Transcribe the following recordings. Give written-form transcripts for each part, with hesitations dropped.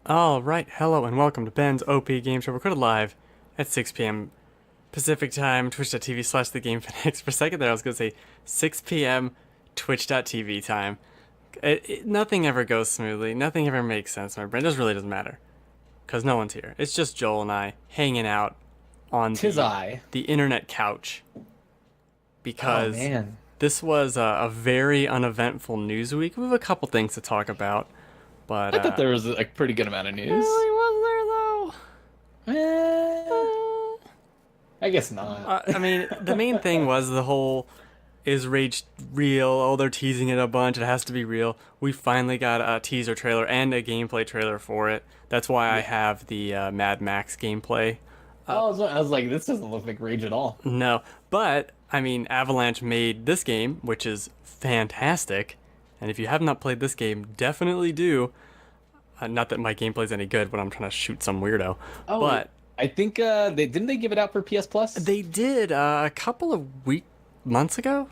All right, hello and welcome to Ben's OP Game Show, recorded live at 6 p.m. Pacific Time, twitch.tv/TheGameFanatic. For a second there, I was going to say 6 p.m. twitch.tv time. Nothing ever goes smoothly. Nothing ever makes sense. My brain just really doesn't matter because no one's here. It's just Joel and I hanging out on Tis I. the internet couch Oh because man. this was a very uneventful news week. We have a couple things to talk about, but I thought there was a pretty good amount of news. really was there though. I guess not. I mean, the main thing was the whole is Rage real? Oh, they're teasing it a bunch. It has to be real. We finally got a teaser trailer and a gameplay trailer for it. That's why I have the Mad Max gameplay. I was like, this doesn't look like Rage at all. No, but I mean, Avalanche made this game, which is fantastic. And if you have not played this game, definitely do. Not that my gameplay's any good when I'm trying to shoot some weirdo, but I think they give it out for PS Plus. they did a couple of months ago.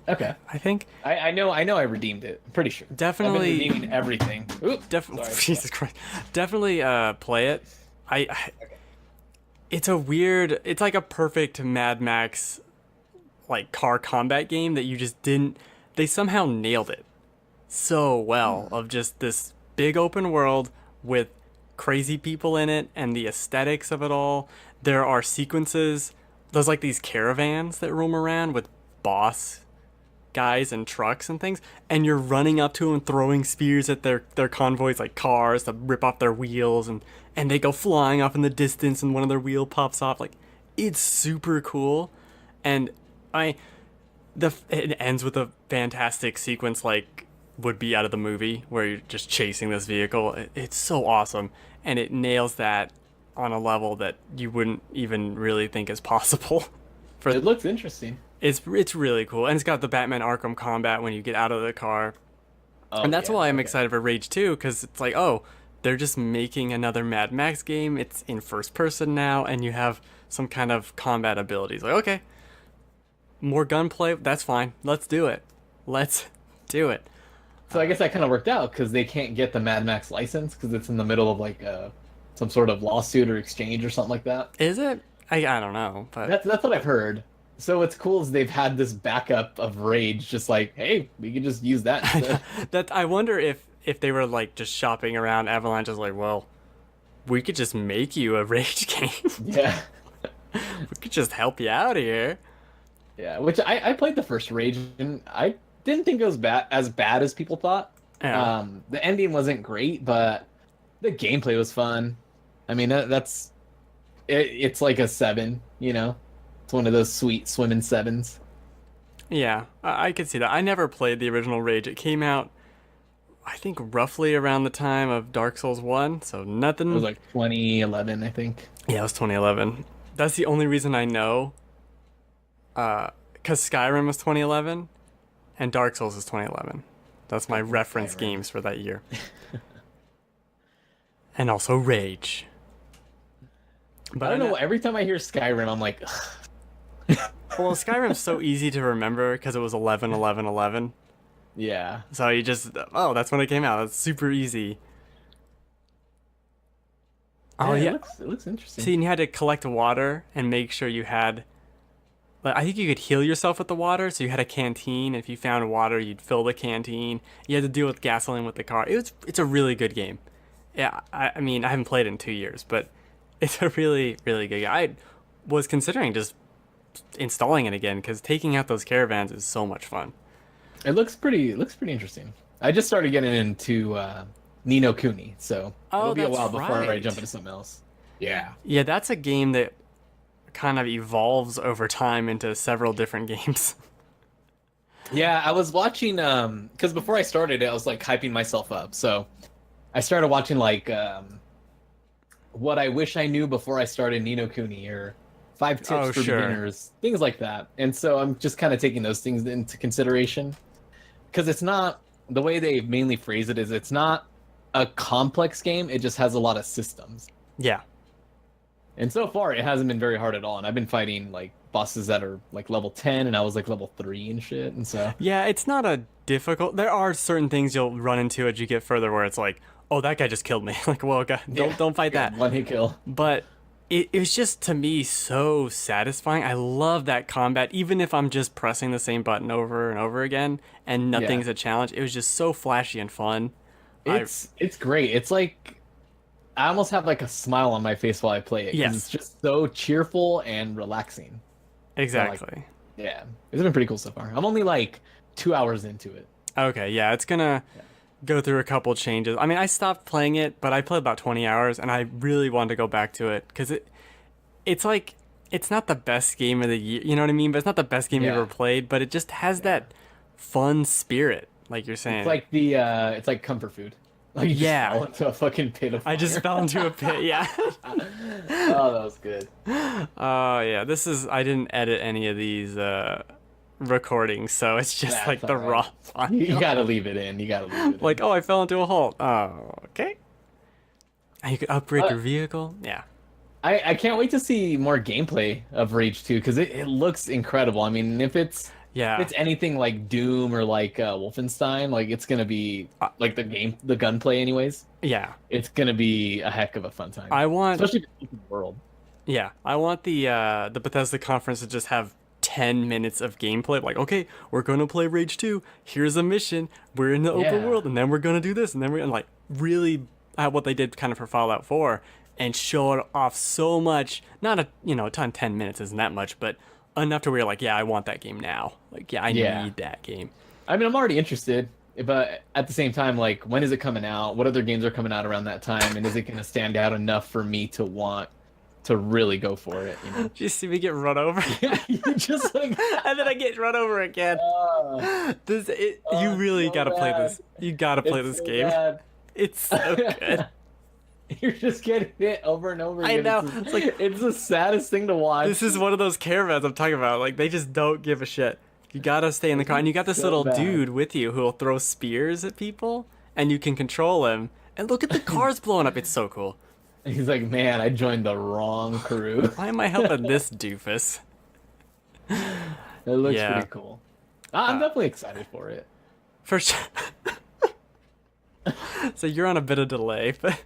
Okay. I think. I know I redeemed it. I'm pretty sure. Definitely. I've been redeeming everything. Oop, Definitely, sorry. Jesus Christ! Definitely play it. It's a weird. It's like a perfect Mad Max, like car combat game that you just didn't. They somehow nailed it so well. Of just this big open world with crazy people in it and the aesthetics of it all. There are sequences. There's like these caravans that roam around with boss guys and trucks and things, and you're running up to them throwing spears at their convoys like cars to rip off their wheels, and they go flying off in the distance and one of their wheel pops off. Like, it's super cool. And it ends with a fantastic sequence like would be out of the movie where you're just chasing this vehicle. It's so awesome, and it nails that on a level that you wouldn't even really think is possible. It looks interesting. It's really cool, and it's got the Batman Arkham combat when you get out of the car, and that's Yeah, why I'm okay. excited for Rage 2, because it's like, oh, they're just making another Mad Max game. It's in first person now, and you have some kind of combat abilities. Like, okay, more gunplay, that's fine. Let's do it. Let's do it. So I guess that kind of worked out because they can't get the Mad Max license because it's in the middle of like some sort of lawsuit or exchange or something like that. Is it? I don't know, but That's what I've heard. So what's cool is they've had this backup of Rage, just like, hey, we could just use that instead. that I wonder if they were like just shopping around. Avalanche is like, well, we could just make you a Rage game. Yeah. We could just help you out here. Yeah, which I played the first Rage, and I didn't think it was as bad as people thought. Yeah. The ending wasn't great, but the gameplay was fun. I mean, it's like a 7, you know? It's one of those sweet swimming 7s. Yeah, I could see that. I never played the original Rage. It came out, I think, roughly around the time of Dark Souls 1, so nothing. It was like 2011, I think. Yeah, it was 2011. That's the only reason I know. Because Skyrim was 2011, and Dark Souls is 2011. That's my reference Skyrim. games for that year. And also Rage. But I don't know, every time I hear Skyrim, I'm like, Well, Skyrim's so easy to remember because it was 11, 11, 11. yeah. So you just, oh, that's when it came out. It's super easy. Oh, yeah. It looks interesting. See, and you had to collect water and make sure you had. Like, I think you could heal yourself with the water, so you had a canteen. If you found water, you'd fill the canteen. You had to deal with gasoline with the car. It's a really good game. Yeah, I mean, I haven't played it in 2 years, but it's a really, really good game. I was considering just installing it again because taking out those caravans is so much fun. It looks pretty interesting. I just started getting into Ni no Kuni, so it'll be a that's while before I right. jump into something else. Yeah. Yeah, that's a game that kind of evolves over time into several different games. Yeah, I was watching because before I started it, I was like hyping myself up. So I started watching like what I wish I knew before I started Ni no Kuni or 5 tips Oh, for sure. beginners, things like that. And so I'm just kind of taking those things into consideration because it's not the way they mainly phrase it is it's not a complex game. It just has a lot of systems. Yeah. And so far, it hasn't been very hard at all. And I've been fighting like bosses that are like level 10, and I was like level 3 and shit. And so Yeah, it's not a difficult. There are certain things you'll run into as you get further where it's like, oh, that guy just killed me. Like, well, God, don't fight yeah, that. one hit kill. But it was just to me so satisfying. I love that combat, even if I'm just pressing the same button over and over again and Yeah. nothing's a challenge. It was just so flashy and fun. I It's great. It's like I almost have like a smile on my face while I play it because Yes. it's just so cheerful and relaxing. exactly. Yeah, it's been pretty cool so far. I'm only like 2 hours into it. Okay, yeah, it's gonna go through a couple changes. I mean, I stopped playing it, but I played about 20 hours, and I really wanted to go back to it because it's like it's not the best game of the year, you know what I mean? But it's not the best game you've Yeah. ever played, but it just has that fun spirit, like you're saying. It's like it's like comfort food. Like you just Yeah. fall into a fucking pit of fire. I just fell into a pit, yeah. Oh, that was good. Oh yeah, I didn't edit any of these recordings, so it's just That's like the alright. raw file. You gotta leave it in. You gotta leave it Like, oh, I fell into a hole. Oh, okay. And you could upgrade Uh, your vehicle. Yeah. I can't wait to see more gameplay of Rage 2 because it looks incredible. I mean, if it's Yeah. anything like Doom or like Wolfenstein, like it's gonna be like the gunplay anyways. Yeah. It's gonna be a heck of a fun time. I want Especially if it's open world. Yeah, I want the Bethesda conference to just have 10 minutes of gameplay. Like, okay, we're gonna play Rage 2. Here's a mission. We're in the open Yeah. world, and then we're gonna do this, and then we're gonna like really have what they did kind of for Fallout 4 and show it off so much. Not a ton. 10 minutes isn't that much, but enough to where you're like, yeah, I want that game now. Like, yeah, I Yeah. need that game. I mean, I'm already interested, but at the same time, like, when is it coming out? What other games are coming out around that time? And is it gonna stand out enough for me to want to really go for it? You know? Did you see me get run over? You just like, And then I get run over again. You really so gotta play bad. this. You gotta play it's this so game. bad. It's so good. You're just getting hit over and over I again. know. It's, It's like- it's the saddest thing to watch. This is one of those caravans I'm talking about. Like, they just don't give a shit. You gotta stay in the car, and you got this So little bad. dude with you who'll throw spears at people, and you can control him. And look at the cars blowing up. It's so cool. He's like, man, I joined the wrong crew. Why am I helping this doofus? It looks Yeah. pretty cool. I'm definitely excited for it. For sure. So you're on a bit of delay, but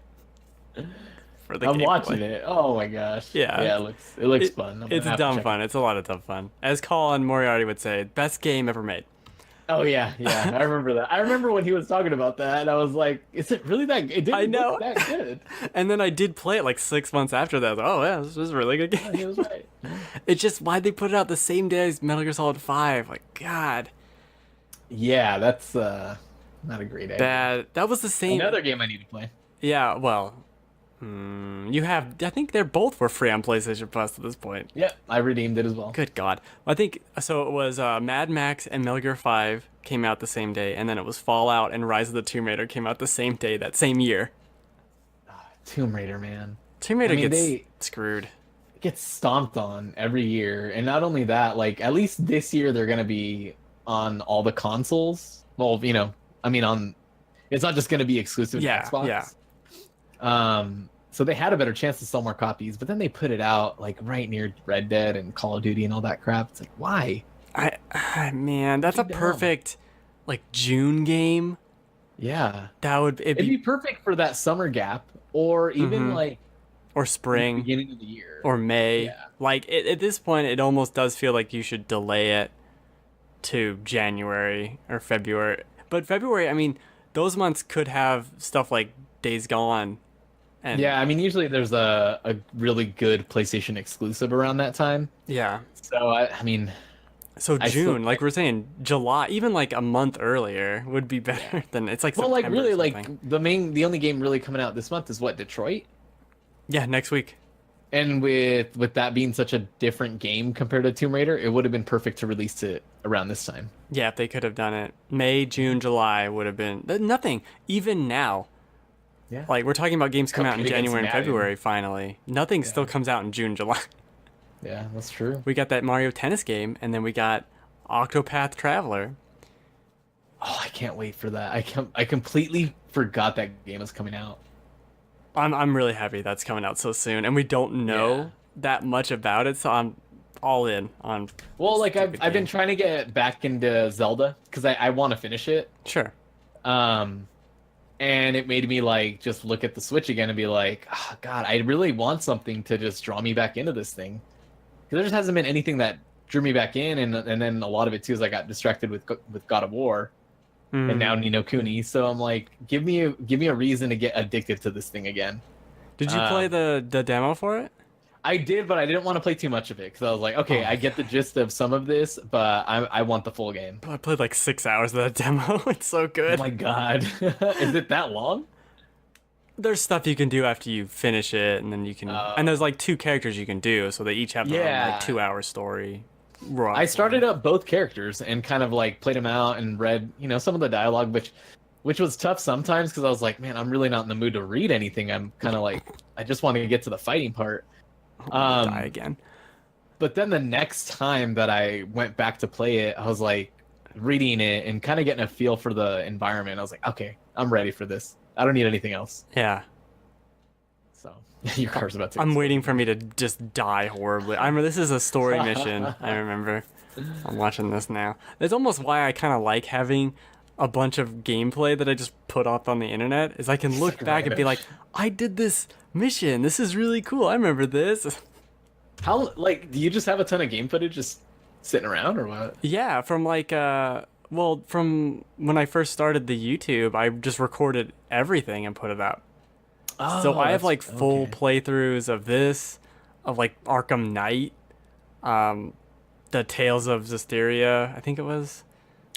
for the I'm gameplay. watching it. Oh my gosh. Yeah. Yeah, it looks fun. I'm It's gonna have to dumb check fun. It's a lot of dumb fun. As Colin Moriarty would say, best game ever made. Oh yeah, yeah. I remember that. I remember when he was talking about that, and I was like, "Is it really that? It didn't I know. look that good." And then I did play it like 6 months after that. I was like, oh yeah, this is a really good game. He was right. It's just why'd they put it out the same day as Metal Gear Solid 5? Like, God. Yeah, that's not a great idea. Bad. That was the same. Another game I need to play. Yeah, well. You have. I think they're both were free on PlayStation Plus at this point. Yep, I redeemed it as well. Good God. I think. So it was Mad Max and Metal Gear 5 came out the same day, and then it was Fallout and Rise of the Tomb Raider came out the same day, that same year. Tomb Raider, man. Tomb Raider I mean, gets screwed. It gets stomped on every year, and not only that, like at least this year they're gonna be on all the consoles. Well, you know, I mean, on it's not just gonna be exclusive to Yeah, Xbox. yeah. So they had a better chance to sell more copies, but then they put it out like right near Red Dead and Call of Duty and all that crap. It's like, why? Man, that's a Too dumb. perfect like June game. Yeah, That would it'd be perfect for that summer gap, or even Mhm. like or the spring beginning of the year. or May. Yeah. Like at this point, it almost does feel like you should delay it to January or February. But February, I mean, those months could have stuff like Days Gone. And Yeah, I mean, usually there's a really good PlayStation exclusive around that time. yeah. So I mean, So I still June, like we're saying, July, even like a month earlier would be better than it's like well, like September or really, like something. the only game really coming out this month is what, Detroit? Yeah, next week. And with that being such a different game compared to Tomb Raider, it would have been perfect to release it around this time. Yeah, if they could have done it, May, June, July would have been nothing. Even now, Yeah. like we're talking about games coming out in Cuphead against January and Madden. February. Finally, nothing still comes out in June, July. Yeah, that's true. We got that Mario Tennis game, and then we got Octopath Traveler. Oh, I can't wait for that. I completely forgot that game was coming out. I'm really happy that's coming out so soon, and we don't know Yeah. that much about it. So all in on. Well, like stupid I've been game. trying to get back into Zelda because I want to finish it. Sure. Um, and it made me like just look at the Switch again and be like, oh, God, I really want something to just draw me back into this thing. Because there just hasn't been anything that drew me back in, and then a lot of it too is I got distracted with God of War, and now Ni no Kuni. So I'm like, give me a reason to get addicted to this thing again. Did you play the demo for it? I did, but I didn't want to play too much of it because I was like, okay, I get the gist of some of this, but I want the full game. I played like 6 hours of that demo. It's so Oh good. my God, is it that long? There's stuff you can do after you finish it, and then you can. And there's like 2 characters you can do, so they each have their own like 2-hour story. I started up both characters and kind of like played them out and read, some of the dialogue, which was tough sometimes because I was like, man, I'm really not in the mood to read anything. I'm kind of like, I just want to get to the fighting part. Die again. But then the next time that I went back to play it, I was like reading it and kind of getting a feel for the environment. I was like, okay, I'm ready for this. I don't need anything else. Yeah. So your car's about to. I'm waiting for me to just die horribly. This is a story mission. I remember. I'm watching this now. That's almost why I kind of like having a bunch of gameplay that I just put up on the internet. Is I can look back and be like, I did this mission. This is really cool. I remember this. How do you just have a ton of game footage just sitting around or what? Yeah, from from when I first started the YouTube, I just recorded everything and put it up. So I have like full playthroughs of this, of like Arkham Knight, the Tales of Zestiria, I think it was.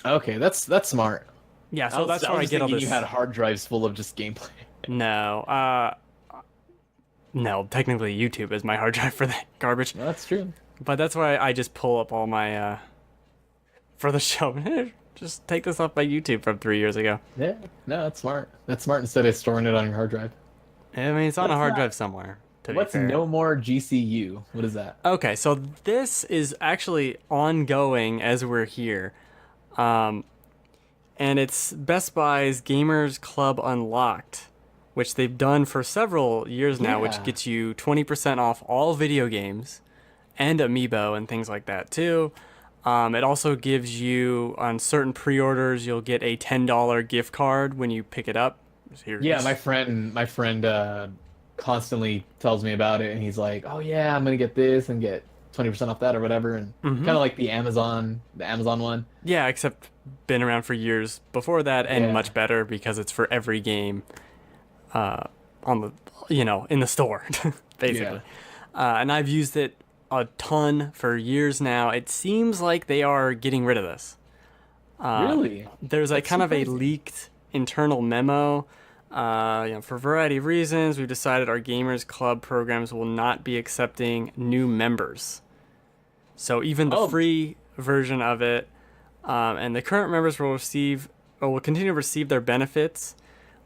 Okay, that's smart. Yeah, so that's where I get all this. You had hard drives full of just gameplay. No, technically YouTube is my hard drive for that garbage. No, that's true. But that's where I just pull up all my for the show. Just take this off my YouTube from 3 years ago. Yeah, no, that's smart. That's smart instead of storing it on your hard drive. I mean, it's on a hard drive somewhere. What's No More GCU? What is that? Okay, so this is actually ongoing as we're here. And it's Best Buy's Gamers Club Unlocked, which they've done for several years now, which gets you 20% off all video games and Amiibo and things like that too. It also gives you, on certain pre-orders, you'll get a $10 gift card when you pick it up. Yeah, my friend constantly tells me about it, and he's like, "Oh yeah, I'm gonna get this and get 20% off that or whatever," and kind of like the Amazon one. Yeah, except been around for years before that, and much better because it's for every game, on the in the store, basically. And I've used it a ton for years now. It seems like they are getting rid of this. Really? There's a kind of a leaked internal memo. For a variety of reasons, we've decided our Gamers Club programs will not be accepting new members. So even the free version of it, and the current members will continue to receive their benefits.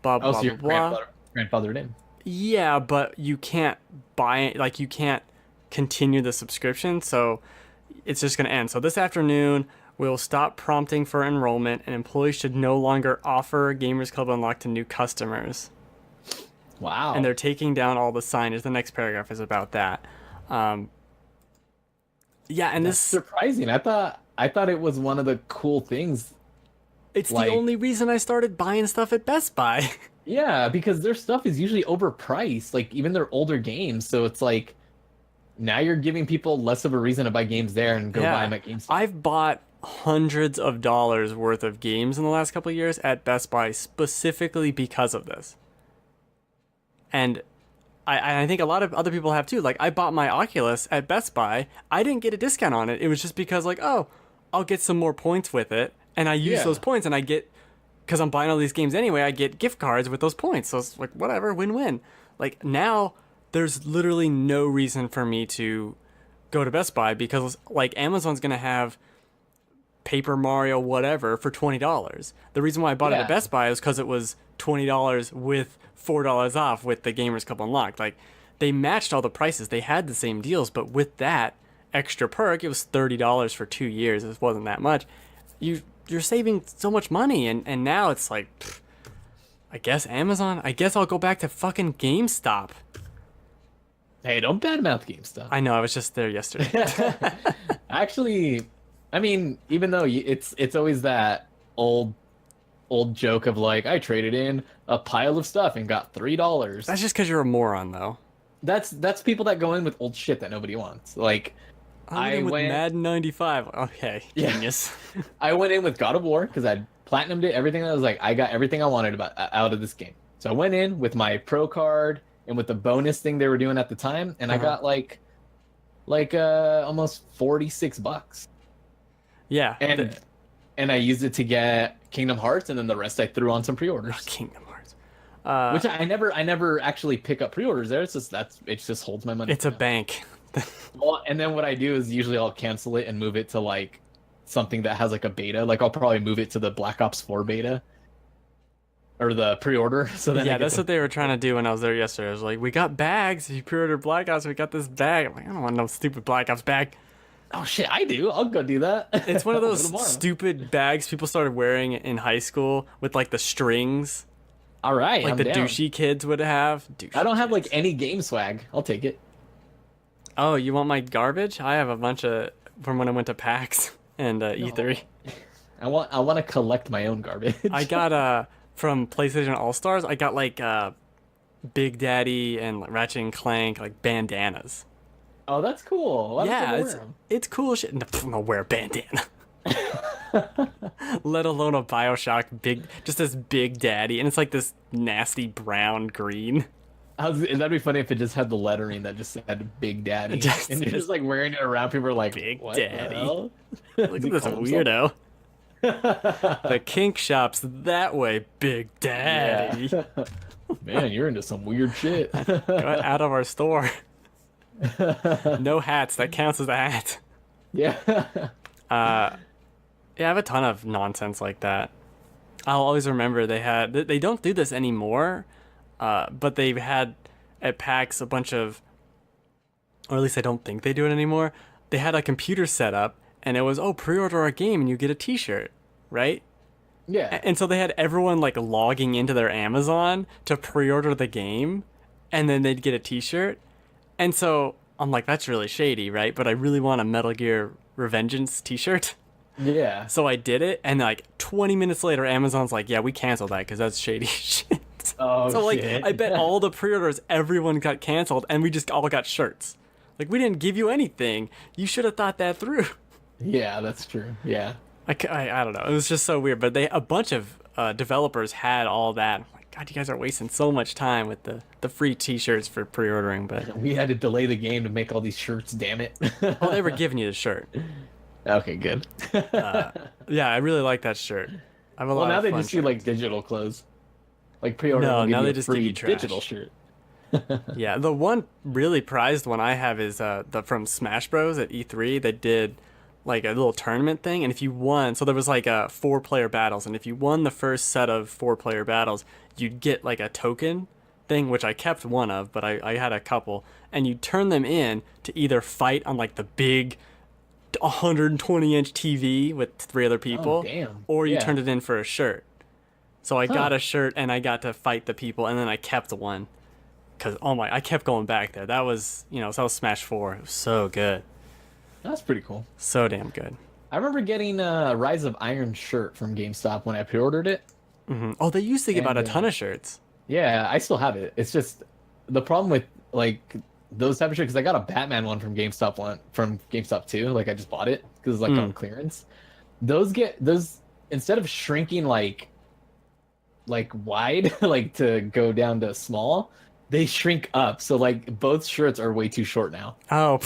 Blah blah so blah. Grandfathered in. Yeah, but you can't buy it. Like you can't continue the subscription, so it's just going to end. So this afternoon, we'll stop prompting for enrollment, and employees should no longer offer Gamers Club Unlocked to new customers. Wow. And they're taking down all the signage. The next paragraph is about that. And That's this surprising. I thought it was one of the cool things. It's the only reason I started buying stuff at Best Buy. Yeah, because their stuff is usually overpriced, like even their older games. So it's like now you're giving people less of a reason to buy games there and go buy them at GameStop. I've bought hundreds of dollars worth of games in the last couple of years at Best Buy specifically because of this. And I think a lot of other people have too. Like I bought my Oculus at Best Buy. I didn't get a discount on it. It was just because like, oh, I'll get some more points with it. And I use those points and I get, because I'm buying all these games anyway, I get gift cards with those points. So it's like, whatever, win-win. Like now there's literally no reason for me to go to Best Buy because like Amazon's going to have Paper Mario whatever for $20. The reason why I bought it at Best Buy is because it was $20 with $4 off with the Gamers Club Unlocked. Like they matched all the prices. They had the same deals, but with that extra perk, it was $30 for 2 years. It wasn't that much. You're saving so much money, and now it's like, I guess Amazon. I guess I'll go back to fucking GameStop. Hey, don't badmouth GameStop. I know, I was just there yesterday. Actually, I mean, even though it's always that old joke of like I traded in a pile of stuff and got $3. That's just because you're a moron, though. That's people that go in with old shit that nobody wants. Like I went with Madden 95. Okay, Yeah. genius. I went in with God of War because I platinumed it, everything. I was like, I got everything I wanted about out of this game. So I went in with my pro card and with the bonus thing they were doing at the time, and I got like almost $46. Yeah. And I used it to get Kingdom Hearts, and then the rest I threw on some pre-orders. Kingdom Hearts. Which I never actually pick up pre-orders there. It's just it just holds my money. It's a bank. Well, and then what I do is usually I'll cancel it and move it to like something that has like a beta. Like I'll probably move it to the Black Ops 4 beta or the pre-order. So then Yeah, that's what they were trying to do when I was there yesterday. I was like, we got bags. If you pre-order Black Ops, we got this bag. I'm like, I don't want no stupid Black Ops bag. Oh shit, I do. I'll go do that. It's one of I'll go those tomorrow. stupid bags people started wearing in high school with like the strings, All right, like I'm the down. douchey kids would have. Douchey I don't have like kids. any game swag. I'll take it. Oh, you want my garbage? I have a bunch of from when I went to PAX and E3. I want to collect my own garbage. I got from PlayStation All Stars. I got like Big Daddy and Ratchet and Clank like bandanas. Oh, that's cool. Why don't Yeah, people wear 'em? it's cool shit. No, I'll wear a bandana. Let alone a Bioshock just this Big Daddy, and it's like this nasty brown green. That'd be funny if it just had the lettering that just said Big Daddy, and you're just like wearing it around. People are like, Big what Daddy. The hell? Look Does at he this call himself- weirdo. The kink shop's that way, Big Daddy. Yeah. Man, you're into some weird shit. Got out of our store. No hats. That counts as a hat. Yeah. Yeah, I have a ton of nonsense like that. I'll always remember they don't do this anymore, but they've had at PAX a bunch of, or at least I don't think they do it anymore. They had a computer set up, and it was, pre-order our game and you get a t-shirt, right? Yeah. And so they had everyone like logging into their Amazon to pre-order the game, and then they'd get a t-shirt. And so I'm like, that's really shady, right? But I really want a Metal Gear Revengeance t-shirt. Yeah. So I did it, and like 20 minutes later, Amazon's like, yeah, we canceled that because that's shady shit. Oh, So like, shit. I bet all the pre-orders, everyone got canceled, and we just all got shirts. Like, we didn't give you anything. You should have thought that through. Yeah, that's true. Yeah. I don't know. It was just so weird. But a bunch of developers had all that. I'm like, God, you guys are wasting so much time with the free T-shirts for pre-ordering. But We had to delay the game to make all these shirts. Damn it. well, they were giving you the shirt. Okay, good. Yeah, I really like that shirt. I have a lot Well, now of they fun just do shirts. like digital clothes, like pre-order. No, will give now you they a just free give you trash. digital shirt. Yeah, the one really prized one I have is the from Smash Bros at E3 that did like a little tournament thing, and if you won, so there was like 4-player battles, and if you won the first set of 4-player battles, you'd get like a token thing, which I kept one of, but I had a couple, and you turn them in to either fight on like the big 120-inch TV with 3 other people, Oh, damn. or you Yeah. turned it in for a shirt. So I got a shirt and I got to fight the people, and then I kept one. Cause I kept going back there. That was, so that was Smash 4. It was so good, That's pretty cool. so damn good. I remember getting a Rise of Iron shirt from GameStop when I pre-ordered it. Oh, they used to give out a And, ton of shirts. Yeah, I still have it. It's just the problem with like those type of shirts, because I got a Batman one from GameStop too. Like I just bought it because it's like on clearance. Those instead of shrinking like wide like to go down to small, they shrink up. So like both shirts are way too short now. Oh,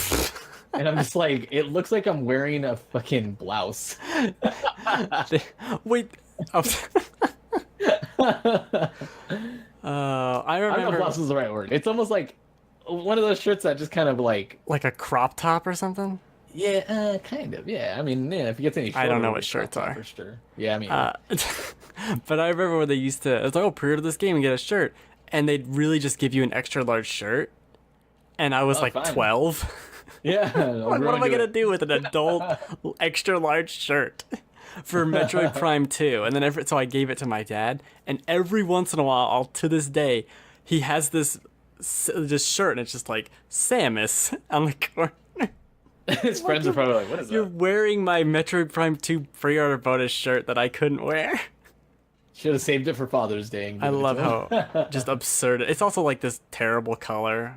And I'm just like, it looks like I'm wearing a fucking blouse. wait. Oh. I I don't know if remember blouse is the right word. It's almost like one of those shirts that just kind of like, like a crop top or something. yeah, kind of. Yeah, I mean, yeah, if it gets any shorter, I don't know what it's shirts not are. for sure. Yeah, I mean, But I remember when they used to. It's like, pre-order this game and get a shirt, and they'd really just give you an extra large shirt, and I was like fine. 12. yeah. Like, what am I gonna do with an adult extra large shirt for Metroid Prime 2? And then so I gave it to my dad, and every once in a while, to this day, he has this just shirt, and it's just like Samus on the corner. His friends are probably like, "What is You're that?" wearing my Metroid Prime 2 pre-order bonus shirt that I couldn't wear. Should have saved it for Father's Day. And I given it love to how him. just absurd. It's also like this terrible color.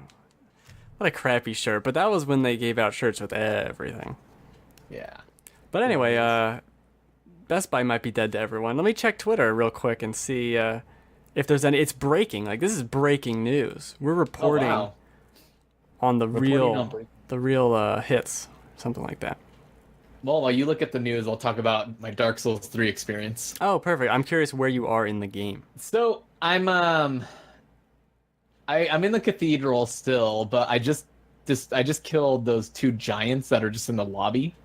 What a crappy shirt. But that was when they gave out shirts with everything. Yeah. But anyway, Yeah, Best Buy might be dead to everyone. Let me check Twitter real quick and see if there's any. It's breaking. Like, this is breaking news. We're Oh, reporting wow. on the Reporting on breaking. real hits, something like that. Well, while you look at the news, I'll talk about my Dark Souls 3 experience. Oh, perfect. I'm curious where you are in the game. So I'm I'm in the cathedral still, but I just killed those 2 giants that are just in the lobby.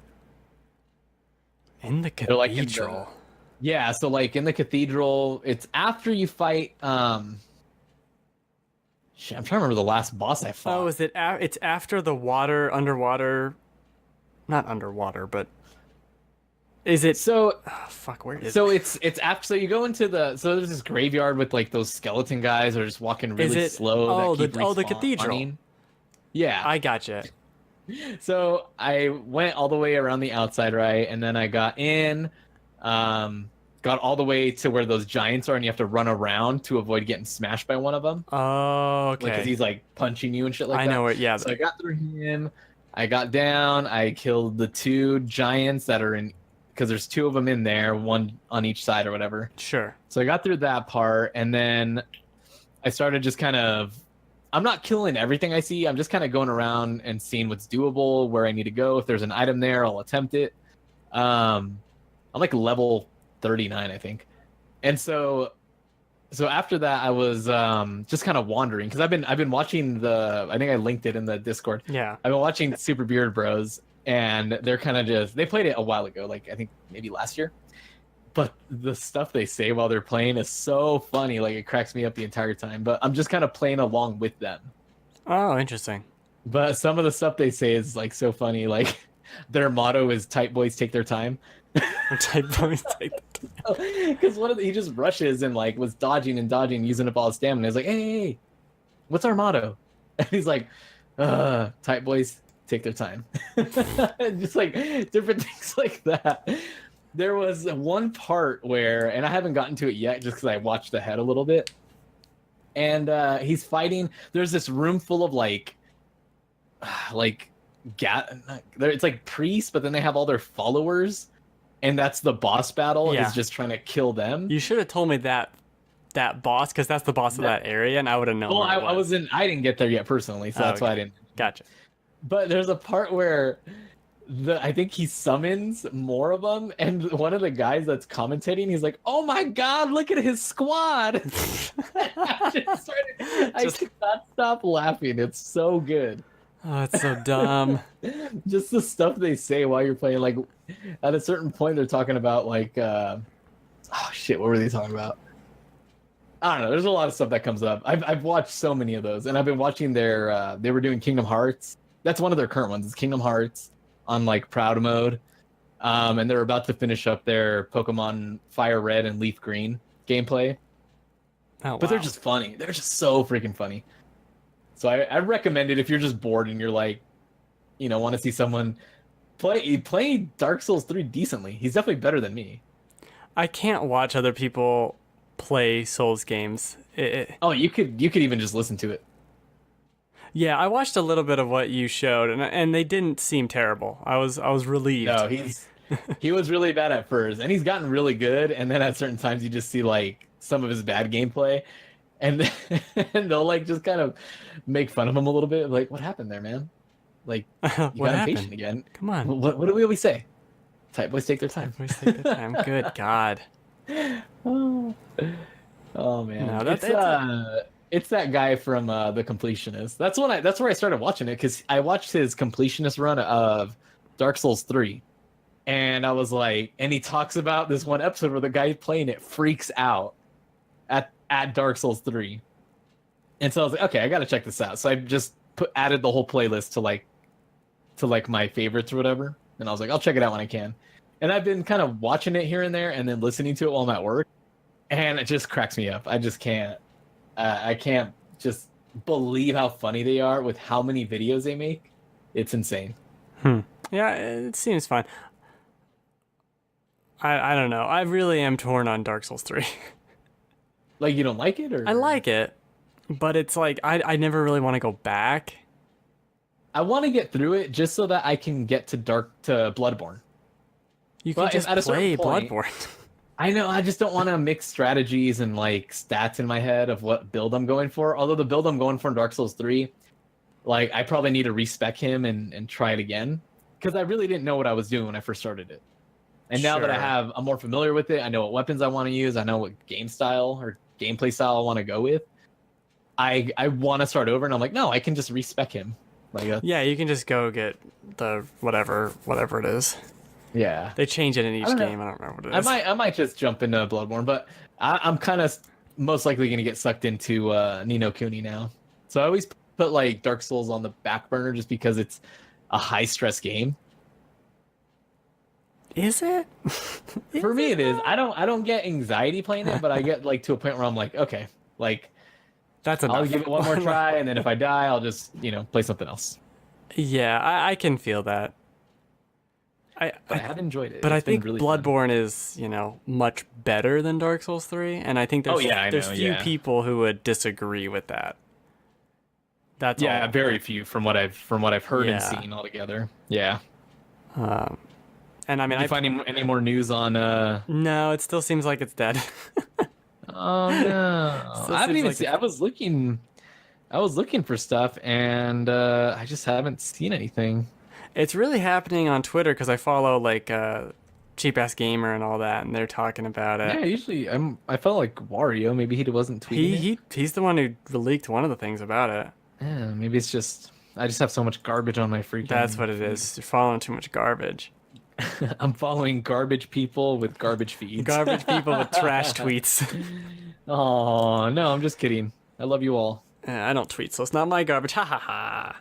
In the They're like in the- cathedral. Yeah, so like in the cathedral, it's after you fight shit, I'm trying to remember the last boss I fought. Oh, is it? It's after the not underwater, but is it? So Oh, fuck, where is so it? it's after, so you go into so there's this graveyard with like those skeleton guys that are just walking really it- slow. oh, that keep the cathedral. respawning. Yeah. I gotcha. So I went all the way around the outside, right? And then I got in, got all the way to where those giants are, and you have to run around to avoid getting smashed by one of them. Oh, Like, 'cause okay. he's like punching you and shit like that. I know it. Yeah. So I got through him. I got down. I killed the 2 giants that are in, because there's 2 of them in there, one on each side or whatever. Sure. So I got through that part, and then I started just kind of. I'm not killing everything I see. I'm just kind of going around and seeing what's doable, where I need to go. If there's an item there, I'll attempt it. I'm like level 39, I think. And so after that, I was just kind of wandering, because I've been watching I think I linked it in the Discord. Yeah. I've been watching Super Beard Bros, and they're kind of they played it a while ago, like I think maybe last year. But the stuff they say while they're playing is so funny, like it cracks me up the entire time. But I'm just kind of playing along with them. Oh, interesting. But some of the stuff they say is like so funny. Like their motto is "Tight boys take their time." Type voice like that. Because he just rushes and like was dodging and dodging, using up all his stamina. He's like, hey, what's our motto? And he's like, tight boys take their time. Just like different things like that. There was one part where, and I haven't gotten to it yet just because I watched ahead a little bit. And he's fighting. There's this room full of it's like priests, but then they have all their followers. And that's the boss battle, Yeah. is just trying to kill them. You should have told me that boss, because that's the boss of that area, and I would have known. Well, where it I was. I didn't get there yet personally, so that's okay. why I didn't. Gotcha. But there's a part where I think he summons more of them, and one of the guys that's commentating, he's like, "Oh my god, look at his squad!" I could not stop laughing. It's so good. Oh, it's so dumb. Just the stuff they say while you're playing. Like at a certain point, they're talking about like, oh shit, what were they talking about? I don't know. There's a lot of stuff that comes up. I've watched so many of those, and I've been watching their. They were doing Kingdom Hearts. That's one of their current ones. It's Kingdom Hearts on like Proud mode, and they're about to finish up their Pokemon Fire Red and Leaf Green gameplay. Oh, But they're wow. just funny. They're just so freaking funny. So I recommend it if you're just bored and you're like, want to see someone play Dark Souls 3 decently. He's definitely better than me. I can't watch other people play Souls games. Oh, you could even just listen to it. Yeah, I watched a little bit of what you showed, and they didn't seem terrible. I was relieved. No, he was really bad at first, and he's gotten really good. And then at certain times, you just see like some of his bad gameplay, and they'll like just kind of make fun of him a little bit. Like, what happened there, man? Like, you What got happened? impatient again. Come on. What do we always say? Tight boys take their time. Boys take their time. Good God. Oh, man, No, it's that guy from The Completionist. That's where I started watching it, because I watched his completionist run of Dark Souls 3, and I was like, and he talks about this one episode where the guy playing it freaks out at Dark Souls 3, and so I was like, okay, I gotta check this out. So I just added the whole playlist to my favorites or whatever, and I was like, I'll check it out when I can. And I've been kind of watching it here and there, and then listening to it while I'm at work, and it just cracks me up. I just can't. I can't just believe how funny they are with how many videos they make. It's insane. Yeah, it seems fine. I don't know. I really am torn on Dark Souls 3. Like, you don't like it, or I like it, but it's like I never really want to go back. I want to get through it just so that I can get to Bloodborne. You can But just at a certain play point, Bloodborne. I know, I just don't want to mix strategies and like stats in my head of what build I'm going for. Although the build I'm going for in Dark Souls 3, like I probably need to respec him and try it again. Because I really didn't know what I was doing when I first started it. And now that I'm more familiar with it, I know what weapons I want to use, I know what game style or gameplay style I want to go with. I want to start over, and I'm like, no, I can just respec him. Like Yeah, you can just go get the whatever it is. yeah. They change it in each don't know. game. I don't remember what it is. I might just jump into Bloodborne, but I'm kind of most likely going to get sucked into Ni no Kuni now. So I always put like Dark Souls on the back burner just because it's a high stress game. Is it? For me, it is. I don't get anxiety playing it, but I get like to a point where I'm like, okay, like That's enough. I'll give it one more try, and then if I die, I'll just play something else. Yeah, I can feel that. But I have enjoyed it. But I It's been think really fun. Bloodborne is, much better than Dark Souls 3, and I think there's I there's know, few yeah. people who would disagree with that. That's Yeah, all. very few from what I've heard and Yeah. seen altogether. Yeah. And I mean, Did you find any more news on? no, it still seems like it's dead. Oh no, Still I haven't seems even like seen. I was looking for stuff, and I just haven't seen anything. It's really happening on Twitter because I follow like Cheap Ass Gamer and all that, and they're talking about it. Yeah, usually I felt like Wario. Maybe he wasn't tweeting. He's the one who leaked one of the things about it. Yeah, maybe it's just I just have so much garbage on my freaking. That's what it is. You're following too much garbage. I'm following garbage people with garbage feeds. Garbage people with trash tweets. Oh no, I'm just kidding. I love you all. I don't tweet, so it's not my garbage. Ha ha ha.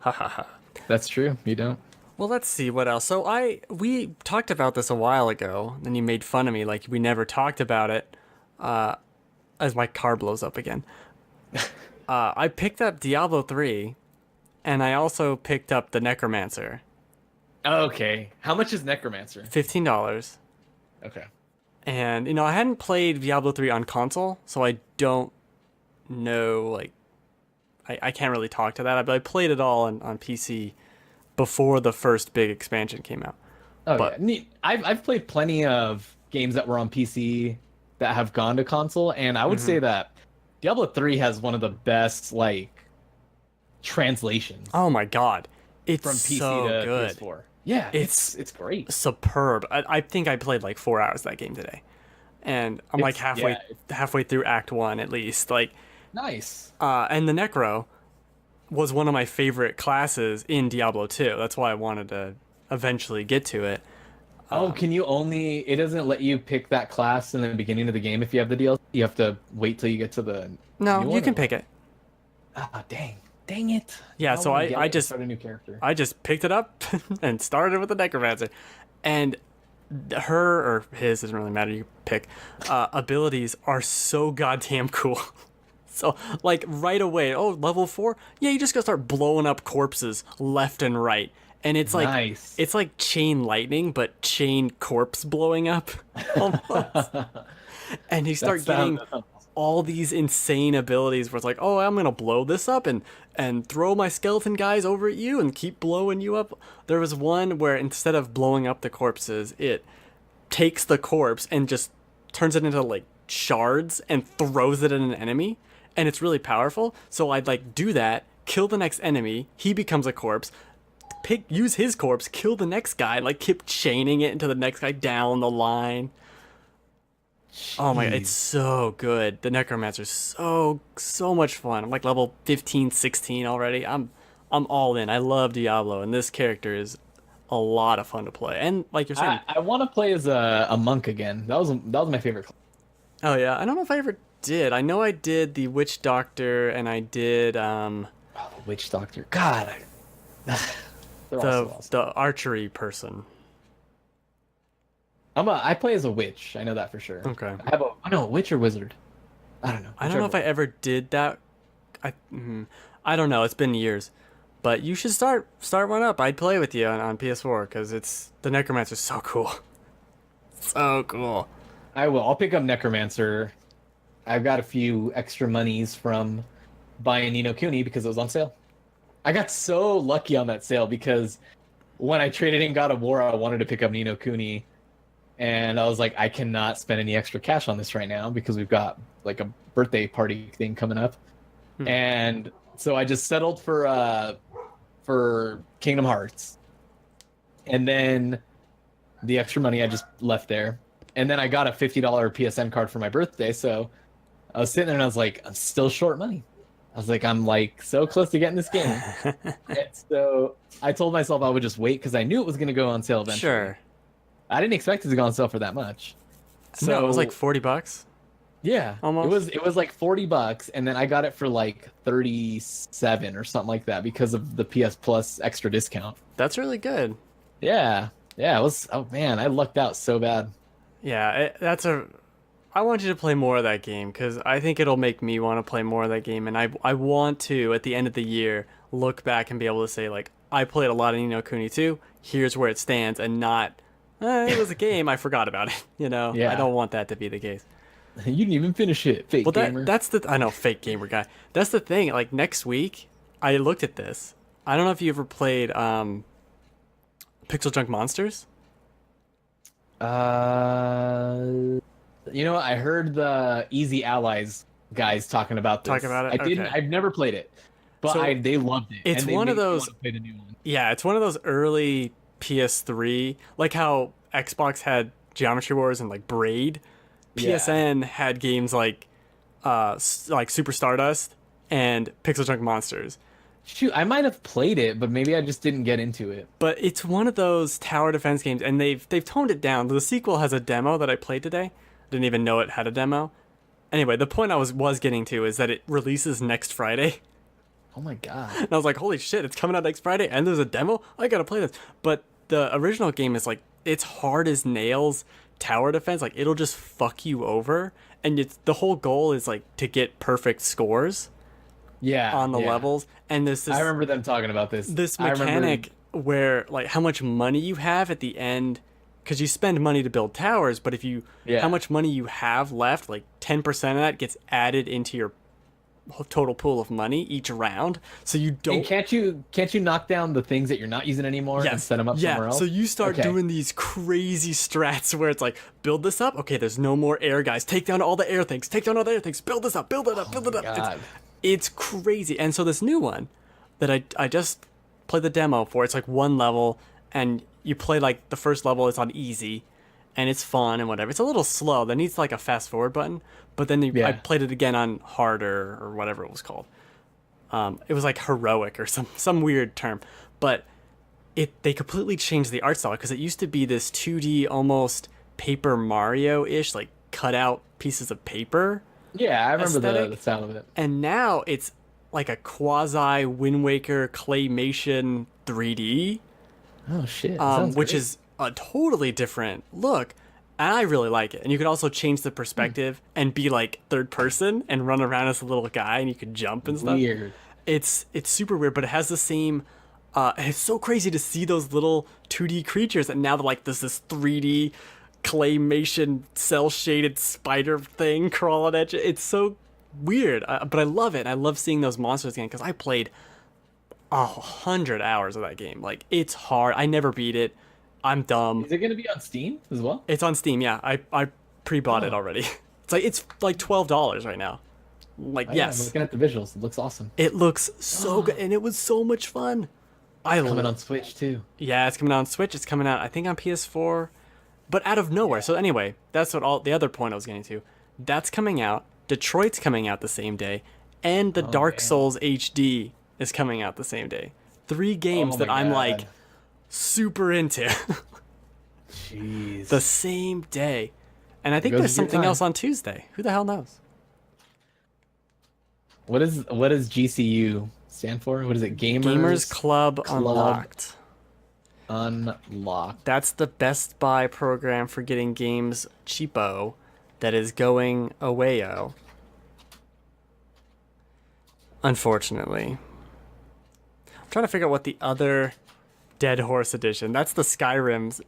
Ha ha ha. That's true. You don't. Well, let's see what else. So we talked about this a while ago, and you made fun of me like we never talked about it. As my car blows up again. I picked up Diablo 3, and I also picked up the Necromancer. Okay. How much is Necromancer? $15. Okay. And I hadn't played Diablo 3 on console, so I don't know, like, I can't really talk to that, but I played it all on PC before the first big expansion came out. Oh, But- yeah. Neat. I've played plenty of games that were on PC that have gone to console, and I would say that Diablo 3 has one of the best, like, translations Oh my god. It's from PC so to good. PS4. Yeah, It's- it's great. Superb. I think I played like 4 hours of that game today. And I'm like halfway through Act 1 at least. Like, Nice. and the Necro was one of my favorite classes in Diablo 2. That's why I wanted to eventually get to it. Oh, can you only? It doesn't let you pick that class in the beginning of the game if you have the DLC. You have to wait till you get to the. No, new you one, can or- pick it. Ah, dang it. Yeah, so wanna get I it and just start a new character. I just picked it up and started with the Necromancer. And her or his, doesn't really matter, you pick, abilities are so goddamn cool. So, like, right away, level 4? Yeah, you just gotta start blowing up corpses left and right. And it's like, Nice. it's like chain lightning, but chain corpse blowing up. Almost. And you start getting all these insane abilities where it's like, oh, I'm gonna blow this up and throw my skeleton guys over at you and keep blowing you up. There was one where instead of blowing up the corpses, it takes the corpse and just turns it into like shards and throws it at an enemy, and it's really powerful. So I'd like do that, kill the next enemy, he becomes a corpse, use his corpse, kill the next guy, like keep chaining it into the next guy down the line. Oh my god, it's so good. The Necromancer's so much fun. I'm like level 15, 16 already. I'm all in. I love Diablo, and this character is a lot of fun to play. And like you're saying, I want to play as a monk again. That was my favorite class. oh yeah, I don't know if I ever did. I know I did the Witch Doctor, and I did Oh, the Witch Doctor. God. They're the also awesome. the archery person. I play as a witch. I know that for sure. Okay. I know a witch or wizard. I don't know. I don't know if I ever did that. I don't know. It's been years, but you should start one up. I'd play with you on PS4 because it's the Necromancer's so cool, so cool. I will. I'll pick up Necromancer. I've got a few extra monies from buying Ni no Kuni because it was on sale. I got so lucky on that sale because when I traded in God of War, I wanted to pick up Ni no Kuni, and I was like, I cannot spend any extra cash on this right now because we've got like a birthday party thing coming up, and so I just settled for Kingdom Hearts, and then the extra money I just left there, and then I got a $50 PSN card for my birthday, so I was sitting there and I was like, I'm still short money. I was like, I'm like so close to getting this game. And so I told myself I would just wait because I knew it was going to go on sale eventually. Sure. I didn't expect it to go on sale for that much. So No, it was like $40. yeah, Almost. It was like $40, and then I got it for like 37 or something like that because of the PS Plus extra discount. That's really good. Yeah, it was. Oh man, I lucked out so bad. Yeah, I want you to play more of that game because I think it'll make me want to play more of that game, and I want to at the end of the year look back and be able to say like I played a lot of Ni no Kuni 2. Here's where it stands, and not it was a game I forgot about it. You know, Yeah. I don't want that to be the case. You didn't even finish it, fake Well, gamer. that's the I know, fake gamer guy. That's the thing. Like next week, I looked at this. I don't know if you ever played Pixel Junk Monsters. You know, I heard the Easy Allies guys talking about this. Talk about it? I didn't. Okay. I've never played it, but So, they loved it. it's and they one of made me those- want to play the new one. Yeah, it's one of those early PS3, like how Xbox had Geometry Wars and like Braid. Yeah. PSN had games like like Super Stardust and Pixel Junk Monsters. Shoot, I might have played it, but maybe I just didn't get into it. But it's one of those tower defense games, and they've toned it down. The sequel has a demo that I played today. Didn't even know it had a demo. Anyway, the point I was getting to is that it releases next Friday. Oh my god. And I was like, holy shit, it's coming out next Friday, and there's a demo? I gotta play this. But the original game is like, it's hard as nails tower defense. Like, it'll just fuck you over. And the whole goal is like to get perfect scores Yeah. on the yeah. levels. And there's this I remember them talking about this. this I remember- mechanic where like how much money you have at the end, because you spend money to build towers, but if you Yeah. how much money you have left, like 10% of that gets added into your total pool of money each round, so you don't. And can't you knock down the things that you're not using anymore and set them up somewhere else? So you start Okay. doing these crazy strats where it's like, build this up. Okay, there's no more air guys. Take down all the air things. Take down all the air things. Build this up. Build it up. Build it up. God. It's crazy. And so this new one that I just played the demo for, it's like one level, and you play like the first level is on easy, and it's fun and whatever. It's a little slow. That needs like a fast forward button. But then Yeah. I played it again on harder or whatever it was called. It was like heroic or some weird term. But they completely changed the art style because it used to be this 2D almost Paper Mario-ish, like cut out pieces of paper. Yeah, I remember Aesthetic. the sound of it. And now it's like a quasi Wind Waker claymation 3D, Oh shit. Sounds which great. is a totally different look. And I really like it. And you could also change the perspective and be like third person and run around as a little guy, and you could jump and stuff. weird. It's super weird, but it has the same. It's so crazy to see those little 2D creatures, and now they're like this 3D claymation cell shaded spider thing crawling at you. It's so weird, but I love it. I love seeing those monsters again because I played 100 hours of that game. Like, it's hard. I never beat it. I'm dumb. Is it gonna be on Steam as well? It's on Steam. Yeah, I pre-bought it already. It's like $12 right now. Like, Oh, yeah, I'm yes, looking at the visuals. It looks awesome. it looks so good, and it was so much fun. Coming on Switch too. Yeah, it's coming out on Switch. It's coming out, I think, on PS4, but out of nowhere. So anyway, that's what the other point I was getting to. That's coming out. Detroit's coming out the same day, and the Dark man. Souls HD is coming out the same day. 3 games Oh that my I'm God. like super into Jeez. the same day. And I think goes there's a good something time. else on Tuesday. Who the hell knows? What does GCU stand for? What is it? Gamers Club Unlocked. Unlocked. That's the Best Buy program for getting games cheapo that is going away-o. Unfortunately. I'm trying to figure out what the other Dead Horse edition. That's the Skyrim's.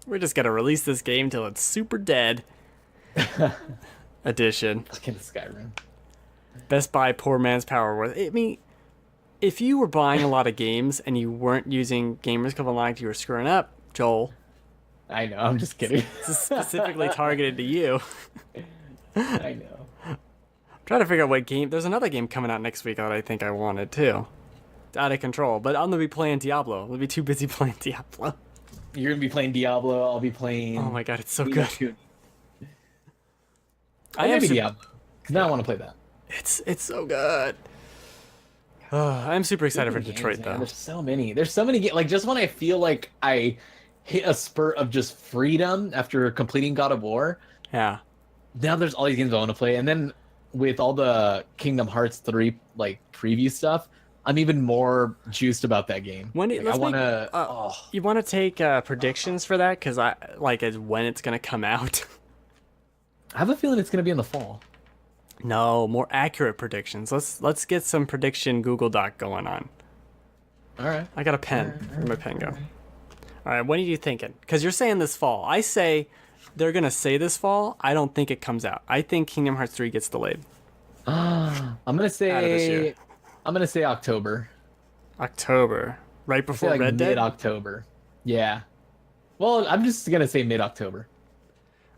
We're just gonna release this game till it's super dead. Edition. Fucking Skyrim. Best Buy Poor Man's Power Worth. I mean, if you were buying a lot of games and you weren't using Gamers Club Online, you were screwing up, Joel. I know. I'm just kidding. This is specifically targeted to you. I know. I'm trying to figure out what game. There's another game coming out next week that I think I wanted too. It's out of control, but I'm gonna be playing Diablo. I'll be too busy playing Diablo. You're gonna be playing Diablo. I'll be playing. Oh my god, it's so Nino good. Kuni. I am Diablo. Because now I want to play that. It's so good. I'm super excited for Games, Detroit man. though. There's so many. There's so many games. Like just when I feel like I hit a spurt of just freedom after completing God of War, Yeah. now there's all these games I want to play. And then with all the Kingdom Hearts 3 like preview stuff, I'm even more juiced about that game. When Like, let's I want to. You want to take predictions for that? Because I like as when it's gonna come out. I have a feeling it's gonna be in the fall. No, more accurate predictions. Let's get some prediction Google Doc going on. All right. I got a pen. Where'd my pen go? All right, when are you thinking? Because you're saying this fall. I say they're gonna say this fall. I don't think it comes out. I think Kingdom Hearts 3 gets delayed. I'm gonna Out of this year. say. I'm gonna say October. October, right Say before like Red Dead. mid-October. Yeah. Well, I'm just gonna say mid-October.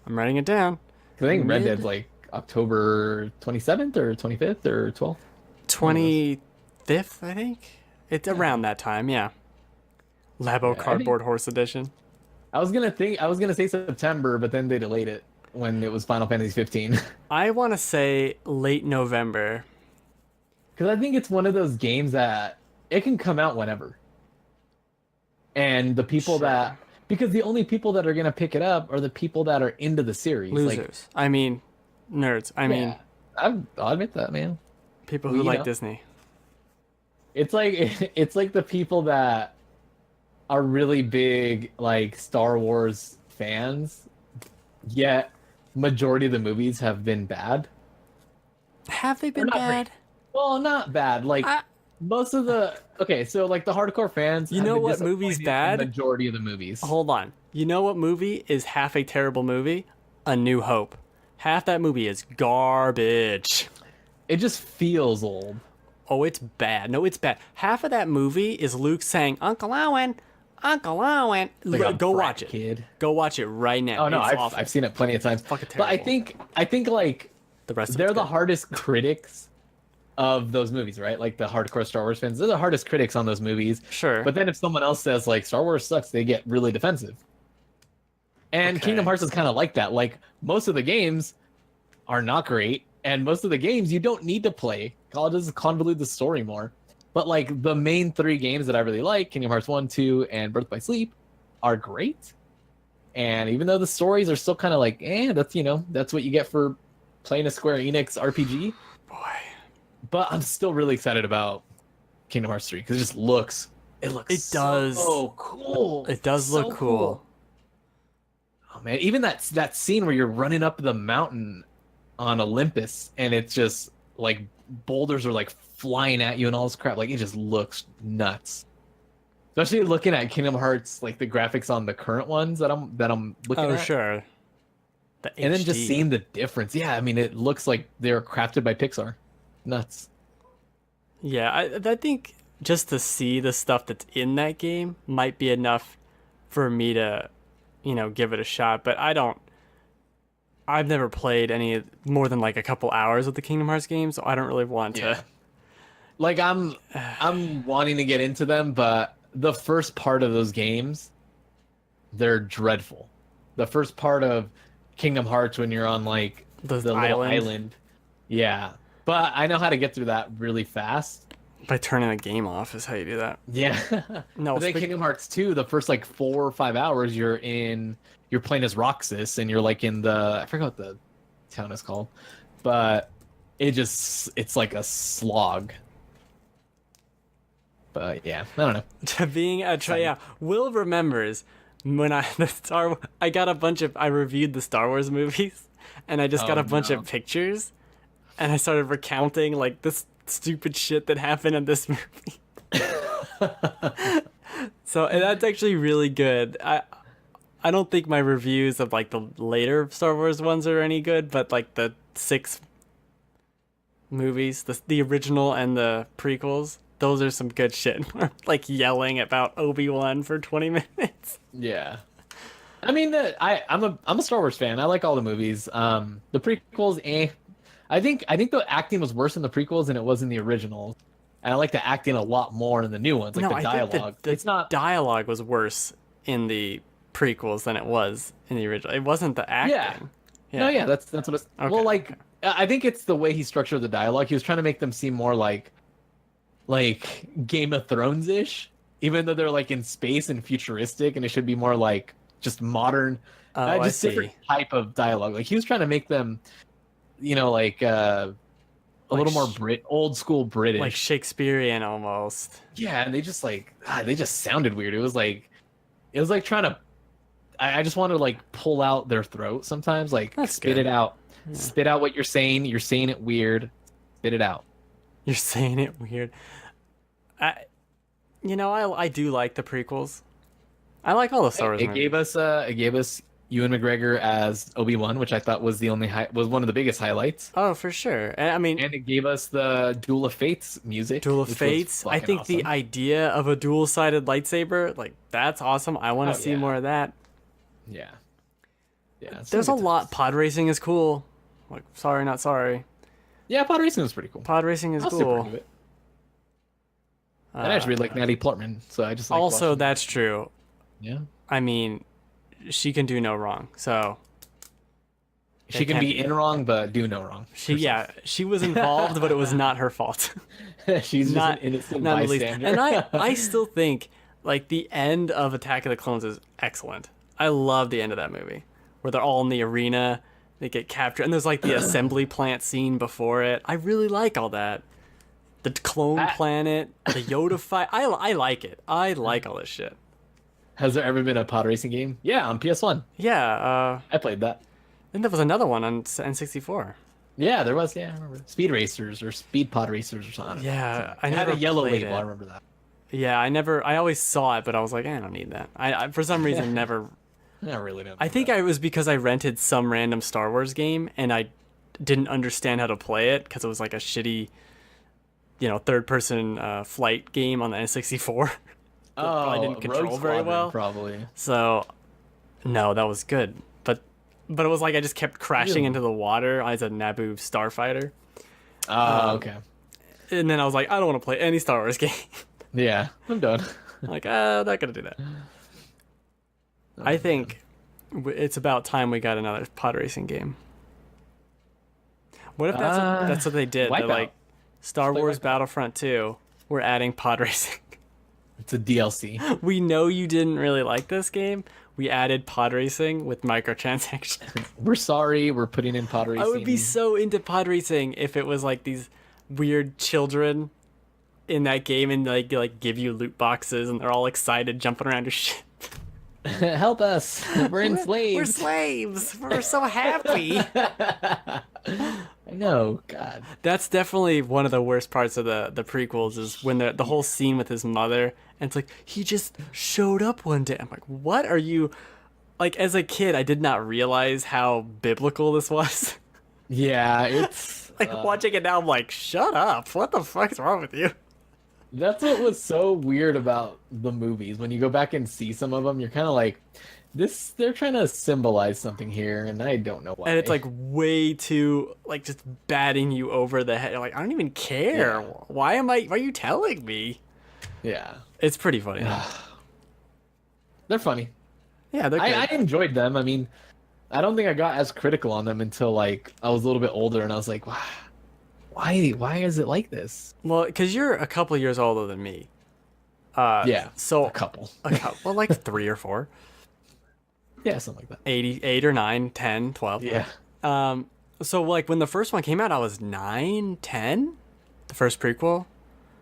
I'm writing it down. 'Cause I think Red Mid- Dead's like October 27th or 25th or 12th. 25th, I think. It's around that time, yeah. Labo I Cardboard Horse Edition. I was gonna say September, but then they delayed it when it was Final Fantasy 15. I want to say late November. Because I think it's one of those games that it can come out whenever. And the people Sure. because the only people that are gonna pick it up are the people that are into the series. Losers. I mean, nerds. I mean, I'll admit that, man. people Well, who you like know. Disney. It's like it's like the people that are really big like Star Wars fans, yet majority of the movies have been bad. Have they been not bad? Well, not bad. Like I- most of the so like the hardcore fans. You have know been what movie's disappointed in bad? the majority of the movies. Hold on. You know what movie is half a terrible movie? A New Hope. Half that movie is garbage. It just feels old. Oh, it's bad. No, it's bad. Half of that movie is Luke saying, Uncle Owen, Uncle Owen. Like a Go brat watch it. kid. Go watch it right now. Oh no, It's I've awful. I've seen it plenty of times. Fucking But I terrible. think like The rest of they're it's the good. hardest critics of those movies, right? Like the hardcore Star Wars fans, they're the hardest critics on those movies. Sure. But then if someone else says like Star Wars sucks, they get really defensive. And Okay. Kingdom Hearts is kind of like that. Like most of the games are not great, and most of the games you don't need to play. I'll just convolute the story more. But like the main three games that I really like, Kingdom Hearts 1, 2, and Birth by Sleep, are great. And even though the stories are still kind of like, that's what you get for playing a Square Enix RPG. Boy. But I'm still really excited about Kingdom Hearts 3 because it looks It does. so cool. It does So look cool. Oh man, even that scene where you're running up the mountain on Olympus and it's just like boulders are like flying at you and all this crap, like it just looks nuts. Especially looking at Kingdom Hearts, like the graphics on the current ones that I'm looking Oh, at. sure. The And then just HD. seeing the difference. Yeah, I mean it looks like they're crafted by Pixar. Nuts. Yeah, I think just to see the stuff that's in that game might be enough for me to, give it a shot. But I've never played any more than like a couple hours of the Kingdom Hearts game, so I don't really want to. Like I'm wanting to get into them, but the first part of those games, they're dreadful. The first part of Kingdom Hearts when you're on like The little island. Yeah. But I know how to get through that really fast. By turning the game off is how you do that. Yeah. No, But then Kingdom Hearts 2, the first like 4 or 5 hours you're playing as Roxas and you're like in I forgot what the town is called. But it's like a slog. But yeah, I don't know. to being a try. Yeah, Will remembers when I reviewed the Star Wars movies, and I just got Oh, a bunch no. of pictures, and I started recounting like this stupid shit that happened in this movie. So and that's actually really good. I don't think my reviews of like the later Star Wars ones are any good, but like the 6 movies, the original and the prequels, those are some good shit. Like yelling about Obi-Wan for 20 minutes. Yeah. I mean, I'm a Star Wars fan. I like all the movies. The prequels, I think the acting was worse in the prequels than it was in the originals. And I like the acting a lot more in the new ones, like No, the I dialogue. think It's not. dialogue was worse in the prequels than it was in the original. It wasn't the acting. Yeah. No, yeah, that's what it's. Okay, Well, like I think it's the way he structured the dialogue. He was trying to make them seem more like Game of Thrones ish, even though they're like in space and futuristic, and it should be more like just modern, I just see. different type of dialogue. Like he was trying to make them, like a little more old school British, Like Shakespearean almost. yeah, and they just they just sounded weird. It was like trying to. I just want to like pull out their throat sometimes, like That's spit good. it out, Yeah. spit out what you're saying. You're saying it weird. Spit it out. You're saying it weird. I do like the prequels. I like all the Star Wars It movies. gave us Ewan McGregor as Obi-Wan, which I thought was was one of the biggest highlights. Oh, for sure. And I mean, And it gave us the Duel of Fates music. Duel of which was Fates. I fucking think the awesome. idea of a dual-sided lightsaber, like that's awesome. I want to see yeah. more of that. Yeah. Yeah. There's a lot. Pod racing is cool. Like, sorry, not sorry. Yeah, pod racing was pretty cool. Pod racing is I was super cool. into it. And I actually really like Natalie Portman, so I just like Also, watching- that's true. yeah. I mean, she can do no wrong. So She can be in wrong, but do no wrong. she was involved, but it was not her fault. She's just not an innocent not the least. bystander. And I still think like the end of Attack of the Clones is excellent. I love the end of that movie where they're all in the arena, they get captured, and there's like the assembly plant scene before it. I really like all that. The clone planet, the Yoda fight. I like it. I like all this shit. Has there ever been a pod racing game? Yeah, on PS1. Yeah, I played that. and there was another one on N64. Yeah, there was. Yeah, I remember. Speed Racers or Speed Pod Racers or something. Yeah, I It had never a yellow played label. it. I remember that. Yeah, I always saw it, but I was like, I don't need that. I for some reason never. I really don't. I think it was because I rented some random Star Wars game and I didn't understand how to play it because it was like a shitty, third-person flight game on the N64. I didn't control Rogue very Squadron, well. Probably. So, no, that was good. But it was like I just kept crashing Really? into the water as a Naboo starfighter. Okay. And then I was like, I don't want to play any Star Wars game. Yeah, I'm done. I'm like, I'm not gonna do that. I think it's about time we got another pod racing game. What if that's what they did? They're Wipeout. like Star Play Wars Wipeout. Battlefront 2. We're adding pod racing. It's a DLC. We know you didn't really like this game. We added pod racing with microtransactions. We're sorry. We're putting in pod racing. I would be so into pod racing if it was like these weird children in that game and like give you loot boxes and they're all excited jumping around your shit. Help us. We're enslaved. We're slaves. We're so happy. I know. God. That's definitely one of the worst parts of the prequels is when the whole scene with his mother and it's like he just showed up one day. I'm like, what are you like? As a kid, I did not realize how biblical this was. Yeah, it's Like watching it now, I'm like, shut up! What the fuck's wrong with you? that's what was so weird about the movies. When you go back and see some of them, you're kind of like, this. They're trying to symbolize something here, and I don't know why. And it's like way too like just batting you over the head. You're like, I don't even care. Yeah. Why are you telling me? yeah, It's pretty funny. they're funny. Yeah, they're good. I enjoyed them. I mean, I don't think I got as critical on them until like I was a little bit older, and I was like, wow, why is it like this? Well, because you're a couple years older than me. Yeah, So a couple. well, like 3 or 4. Yeah, something like that. 8 or 9, 10, 12. Yeah. So like when the first one came out, I was 9, 10. The first prequel.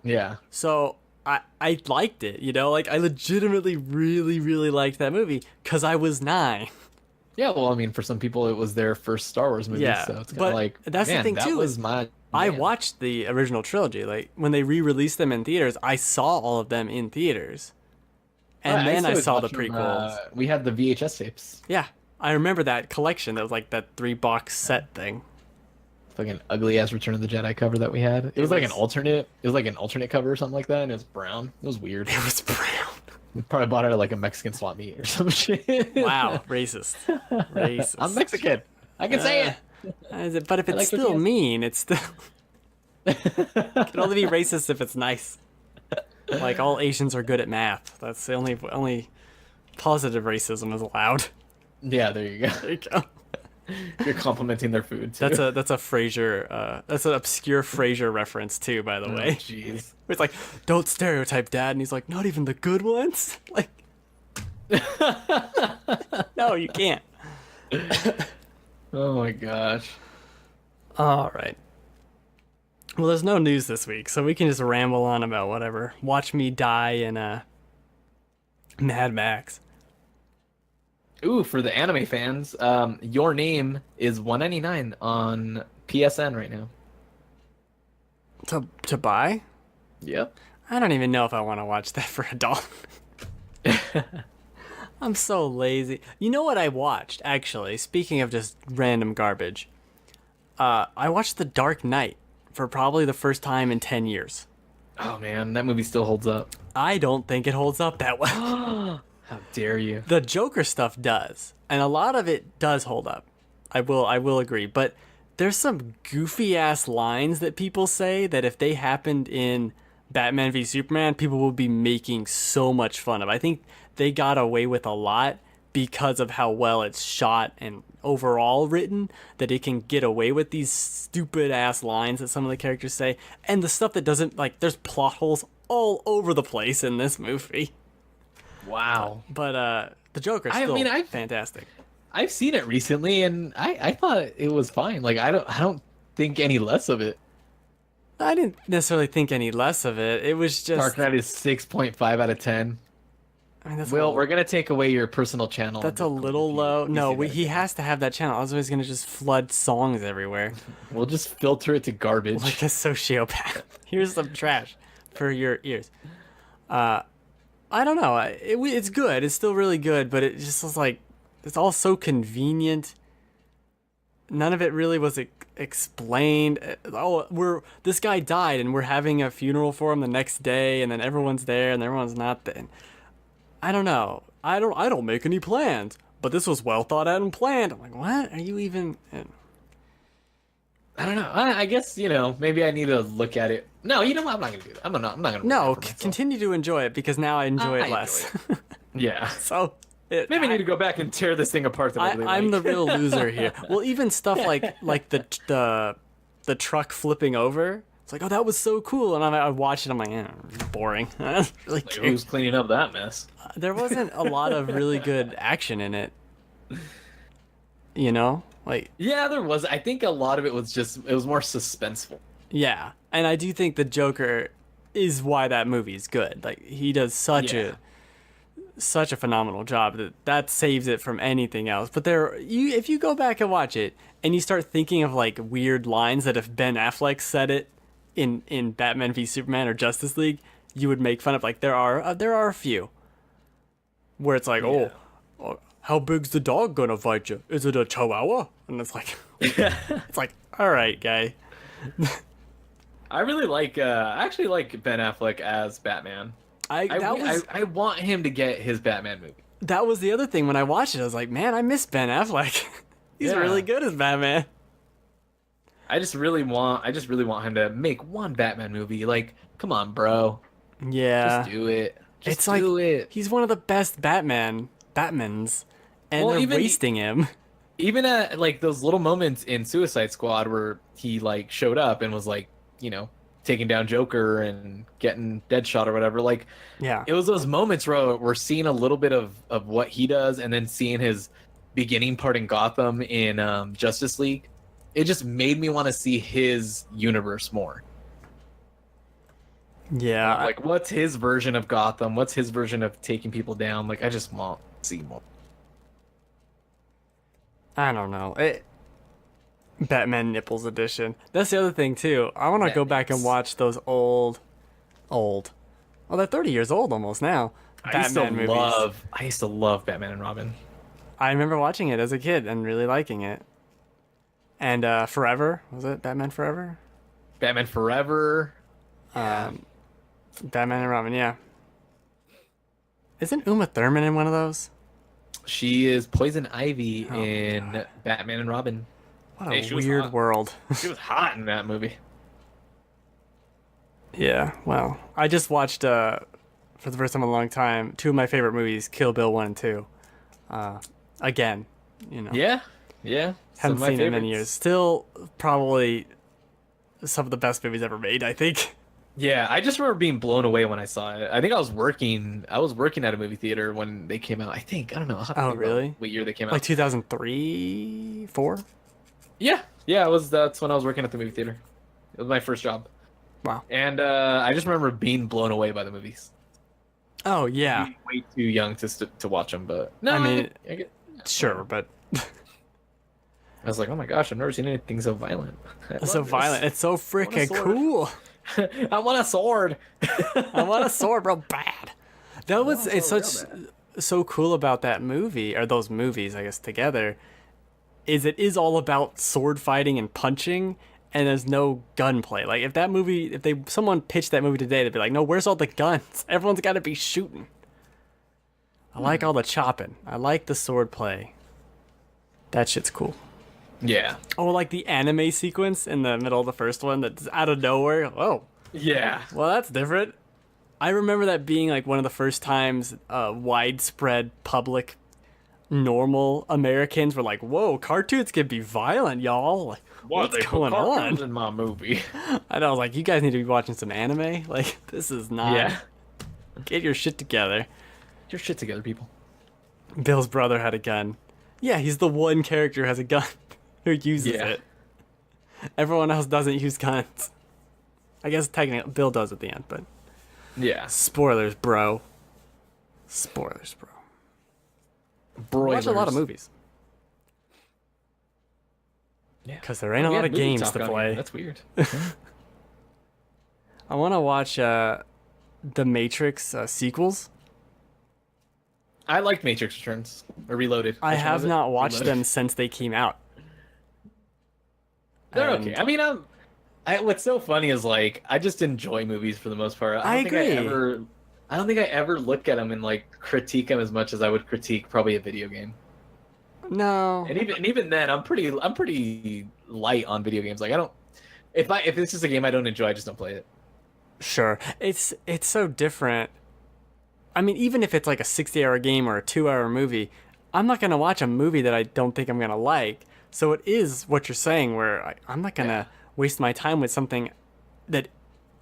Yeah. So I liked it, like I legitimately really, really liked that movie because I was 9. Yeah, well, I mean, for some people, it was their first Star Wars movie, Yeah, so it's kind of but like, that's the man, thing that too was is my I man. watched the original trilogy. Like when they re-released them in theaters, I saw all of them in theaters, and I then used to I always saw the watch them, prequels. we had the VHS tapes. Yeah, I remember that collection. That was like that 3 box set thing. Fucking ugly ass Return of the Jedi cover that we had. It was like an was- alternate. It was like an alternate cover or something like that, and it was brown. It was weird. It was brown. We probably bought it at like a Mexican swap meet or some shit. Wow, racist. Racist. I'm Mexican. I can say it. But if it's like still tortillas. mean, it's still it can only be racist if it's nice. Like all Asians are good at math. That's the only positive racism is allowed. Yeah, there you go. There you go. You're complimenting their food too. That's a Frasier. That's an obscure Frasier reference too, by the Oh, way. jeez. It's like, don't stereotype, Dad, and he's like, not even the good ones. Like, no, you can't. Oh my gosh. All right. Well, there's no news this week, so we can just ramble on about whatever. Watch me die in Mad Max. Ooh, for the anime fans, Your Name is $1.99 on PSN right now. To buy? Yep. I don't even know if I want to watch that for a dollar. I'm so lazy. You know what I watched, actually? Speaking of just random garbage. I watched The Dark Knight for probably the first time in 10 years. Oh man, that movie still holds up. I don't think it holds up that well. How dare you? The Joker stuff does, and a lot of it does hold up. I will agree, but there's some goofy ass lines that people say that if they happened in Batman v Superman, people would be making so much fun of. I think they got away with a lot because of how well it's shot and overall written, that it can get away with these stupid ass lines that some of the characters say, and the stuff that doesn't, like, there's plot holes all over the place in this movie. Wow. But the Joker's still fantastic. I've seen it recently, and I thought it was fine. Like I don't think any less of it. I didn't necessarily think any less of it. It was just Dark Knight is 6.5 out of 10. I mean, that's Will, we're gonna take away your personal channel. that's a little low. No, he has to have that channel. Otherwise, he's gonna just flood songs everywhere We'll just filter it to garbage. like a sociopath. Here's some trash for your ears. I don't know. It's good. It's still really good, but it just was like it's all so convenient. None of it really was explained. Oh, this guy died, and we're having a funeral for him the next day, and then everyone's there, and everyone's not there. I don't know. I don't make any plans, but this was well thought out and planned. I'm like, what? Are you even? I don't know. I guess maybe I need to look at it. No, you know what? I'm not gonna do that. I'm not gonna. ruin No, it for myself. continue to enjoy it because now I enjoy I it less. Yeah. So Maybe I need to go back and tear this thing apart. That I really I'm the like. real loser here. Well, even stuff like the truck flipping over. It's like, oh, that was so cool, and I watch it. I'm like, boring. I don't really Like, care. who's cleaning up that mess? There wasn't a lot of really good action in it. You know, like Yeah, there was. I think a lot of it was more suspenseful. yeah, and I do think the Joker is why that movie is good. Like he does such a phenomenal job that saves it from anything else. But if you go back and watch it and you start thinking of like weird lines that if Ben Affleck said it in Batman v Superman or Justice League, you would make fun of. Like there are a few where it's like, oh, how big's the dog gonna fight you? Is it a Chihuahua? And it's like, it's like, all right, guy. I really like. I actually like Ben Affleck as Batman. I want him to get his Batman movie. That was the other thing when I watched it. I was like, man, I miss Ben Affleck. He's Yeah. really good as Batman. I just really want him to make one Batman movie. Like, come on, bro, Yeah. just do it. Just It's like do it. he's one of the best Batmans, and Well, they're even- wasting him. Even at like those little moments in Suicide Squad where he like showed up and was like, taking down Joker and getting Deadshot or whatever. Like, Yeah. it was those moments where we're seeing a little bit of what he does, and then seeing his beginning part in Gotham in Justice League. It just made me want to see his universe more. Yeah. Like, what's his version of Gotham? What's his version of taking people down? Like, I just want to see more. I don't know. Batman Nipples Edition. That's the other thing too. I want to go back and watch those old. Well, they're 30 years old almost now. Batman movies. I used to love Batman and Robin. I remember watching it as a kid and really liking it. And Forever, was it Batman Forever? Batman Forever. Batman and Robin, yeah. Isn't Uma Thurman in one of those? She is Poison Ivy in Batman and Robin. What a weird world. She was hot in that movie. Yeah, well, I just watched, for the first time in a long time, two of my favorite movies, Kill Bill 1 and 2. Again, you know. Yeah. Haven't seen it in many years. Still, probably some of the best movies ever made, I think. Yeah, I just remember being blown away when I saw it. I think I was working at a movie theater when they came out. I don't know. Oh, really? What year they came out? Like 2003, 4? Yeah, that's when I was working at the movie theater. It was my first job. Wow. And I just remember being blown away by the movies. Oh, yeah. Being way too young to watch them, but no, I mean, sure, but I was like, oh my gosh, I've never seen anything so violent. It's so violent. It's so freaking cool. I want a sword. I want a sword real bad. So cool about that movie, or those movies, I guess, together, is it is all about sword fighting and punching, and there's no gunplay. Like if someone pitched that movie today, they'd be like, no, where's all the guns? Everyone's got to be shooting. I like all the chopping. I like the sword play. That shit's cool. Yeah. Oh, like the anime sequence in the middle of the first one that's out of nowhere. Oh. Yeah. Well, that's different. I remember that being like one of the first times widespread public normal Americans were like, whoa, cartoons can be violent, y'all. Like, what's going on in my movie? And I was like, you guys need to be watching some anime. Like, this is not. Yeah. Get your shit together. Get your shit together, people. Bill's brother had a gun. Yeah, he's the one character who has a gun who uses it. Everyone else doesn't use guns. I guess technically Bill does at the end, but yeah. Spoilers, bro. Spoilers, bro. Broilers. Watch a lot of movies. Yeah. Because there ain't a lot of games to play. That's weird. I want to watch the Matrix sequels. I liked Matrix Returns or Reloaded. I have not watched them since they came out. They're okay. I mean, what's so funny is like I just enjoy movies for the most part. I agree. I don't think I ever look at them and like critique them as much as I would critique probably a video game. No. And even then, I'm pretty light on video games. Like I don't. If this is a game I don't enjoy, I just don't play it. Sure. It's so different. I mean, even if it's like a 60-hour game or a 2-hour movie, I'm not going to watch a movie that I don't think I'm going to like. So it is what you're saying, where I'm not going to waste my time with something that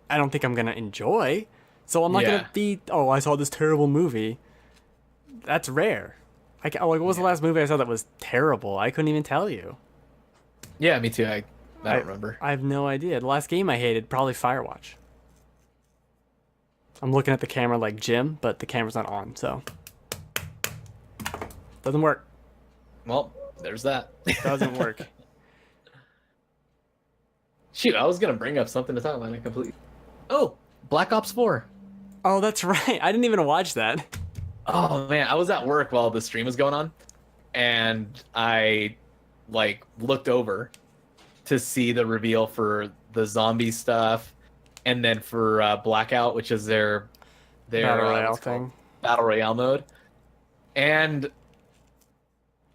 I don't think I'm going to enjoy. So I'm not going to be, I saw this terrible movie. That's rare. What was the last movie I saw that was terrible? I couldn't even tell you. Yeah, me too. I don't remember. I have no idea. The last game I hated, probably Firewatch. I'm looking at the camera like Jim, but the camera's not on, so doesn't work. Well, there's that. Doesn't work. Shoot, I was gonna bring up something to talk about. I completely. Oh, Black Ops 4. Oh, that's right. I didn't even watch that. Oh man, I was at work while the stream was going on, and I like looked over to see the reveal for the zombie stuff. And then for Blackout, which is their Battle Royale thing. Battle Royale mode. And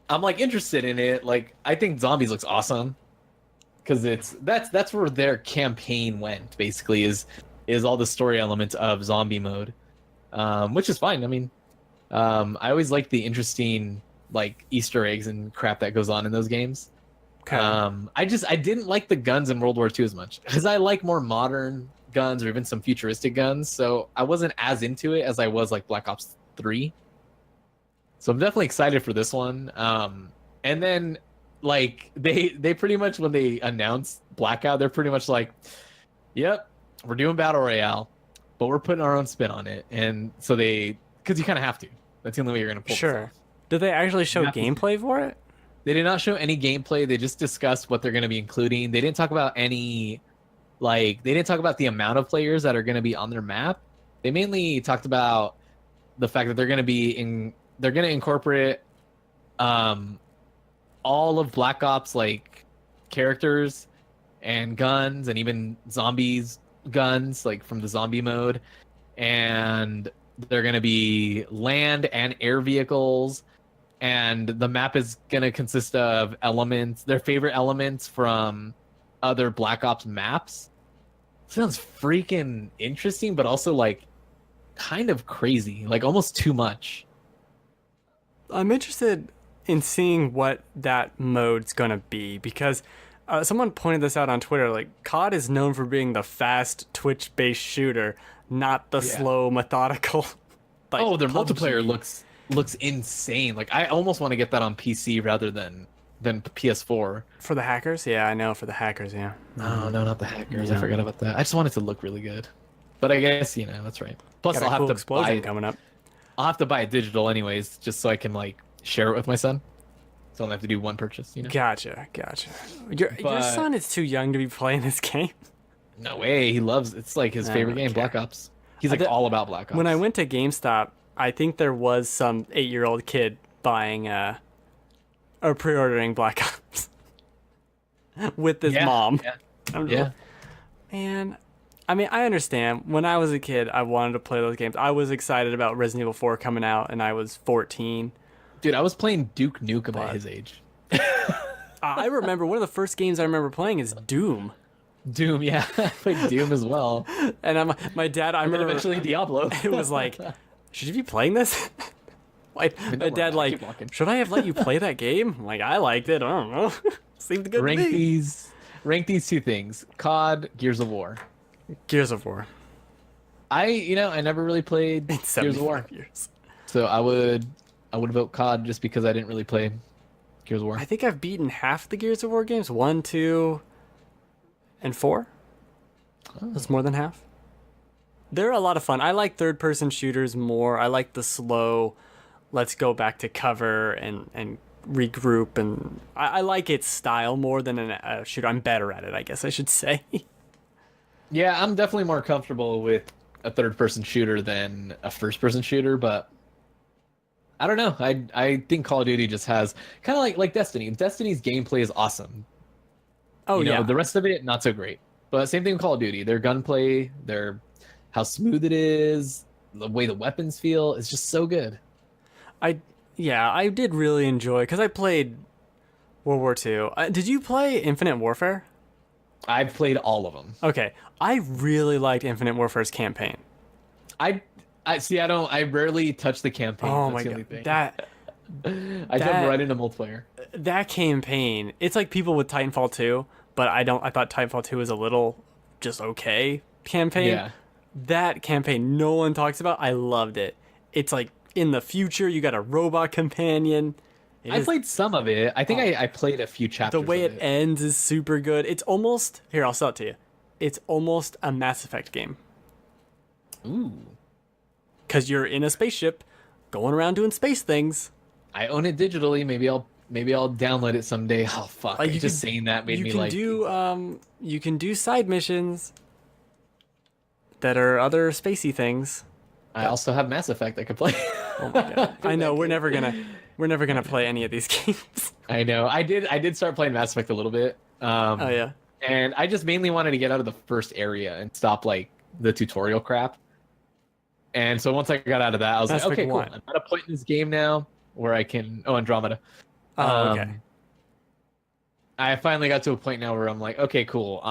I'm like interested in it. Like I think Zombies looks awesome. Cause that's where their campaign went, basically, is all the story elements of zombie mode. Which is fine. I mean, I always like the interesting like Easter eggs and crap that goes on in those games. Okay. I didn't like the guns in World War II as much. Because I like more modern guns or even some futuristic guns, so I wasn't as into it as I was like Black Ops 3. So I'm definitely excited for this one. And then like they pretty much, when they announced Blackout, they're pretty much like, yep, we're doing Battle Royale, but we're putting our own spin on it. And so because you kind of have to. That's the only way you're gonna pull. Sure. Did they actually show gameplay for it? They did not show any gameplay. They just discussed what they're going to be including. They didn't talk about any, like, they didn't talk about the amount of players that are going to be on their map. They mainly talked about the fact that they're going to they're going to incorporate all of Black Ops like characters and guns and even zombies guns like from the zombie mode, and they're going to be land and air vehicles, and the map is going to consist of elements, their favorite elements from other Black Ops maps. Sounds freaking interesting, but also like kind of crazy, like almost too much. I'm interested in seeing what that mode's gonna be, because someone pointed this out on Twitter. Like, COD is known for being the fast Twitch-based shooter, not the slow, methodical. Like, oh, their PUBG. multiplayer looks insane. Like, I almost want to get that on PC rather than PS4. For the hackers? Yeah, I know, for the hackers, yeah. No, not the hackers. Yeah. I forgot about that. I just want it to look really good. But I guess, that's right. Plus, Got a I'll have cool to explosion buy coming up. I'll have to buy it digital anyways, just so I can like share it with my son. So I don't have to do one purchase, Gotcha. Your But- son is too young to be playing this game. No way, he loves it. It's like his favorite game, Okay. Black Ops. He's like did- all about Black Ops. When I went to GameStop, I think there was some 8-year-old kid buying or pre-ordering Black Ops with his mom. Yeah. I'm Yeah. Man, I mean, I understand. When I was a kid, I wanted to play those games. I was excited about Resident Evil 4 coming out, and I was 14. Dude, I was playing Duke Nukem But- at his age. I remember one of the first games I remember playing is Doom. Doom, yeah. I played Doom as well. And my dad, I And then remember eventually Diablo. it was like, should you be playing this? My dad I like, keep walking. should I have let you play that game? I'm like, I liked it. I don't know. Seemed good rank to me. rank these two things. COD, Gears of War. Gears of War. I never really played It's Gears of War. 75 years. So I would vote COD just because I didn't really play Gears of War. I think I've beaten half the Gears of War games. 1, 2, and 4. That's more than half. They're a lot of fun. I like third-person shooters more. I like the slow, let's go back to cover and regroup. And I like its style more than a shooter. I'm better at it, I guess I should say. Yeah, I'm definitely more comfortable with a third-person shooter than a first-person shooter, but I don't know. I think Call of Duty just has kind of like Destiny. Destiny's gameplay is awesome. Oh, yeah. The rest of it not so great. But same thing with Call of Duty. Their gunplay, how smooth it is, the way the weapons feel is just so good. I did really enjoy, because I played World War II. Did you play Infinite Warfare? I've played all of them. Okay, I really liked Infinite Warfare's campaign. I see. I rarely touch the campaign. Oh That's my the only god, thing. that I jump right into multiplayer. campaign. It's like people with Titanfall 2, but I thought Titanfall 2 was a little just okay campaign. Yeah. That campaign no one talks about. I loved it. It's like in the future you got a robot companion. I played some of it. I think I played a few chapters. The way of it ends is super good. It's almost here. I'll sell it to you. It's almost a Mass Effect game. Ooh. Because you're in a spaceship, going around doing space things. I own it digitally. Maybe I'll download it someday. Oh fuck! Like, Just saying that made me like. You can do side missions that are other spacey things. I also have Mass Effect I could play. Oh my god! I know we're never gonna play any of these games. I know. I did start playing Mass Effect a little bit. Oh yeah. And I just mainly wanted to get out of the first area and stop like the tutorial crap. And so once I got out of that, I was Mass like, okay, Effect cool. 1. I'm at a point in this game now where I can. Oh, Andromeda. Oh okay. I finally got to a point now where I'm like, okay, cool.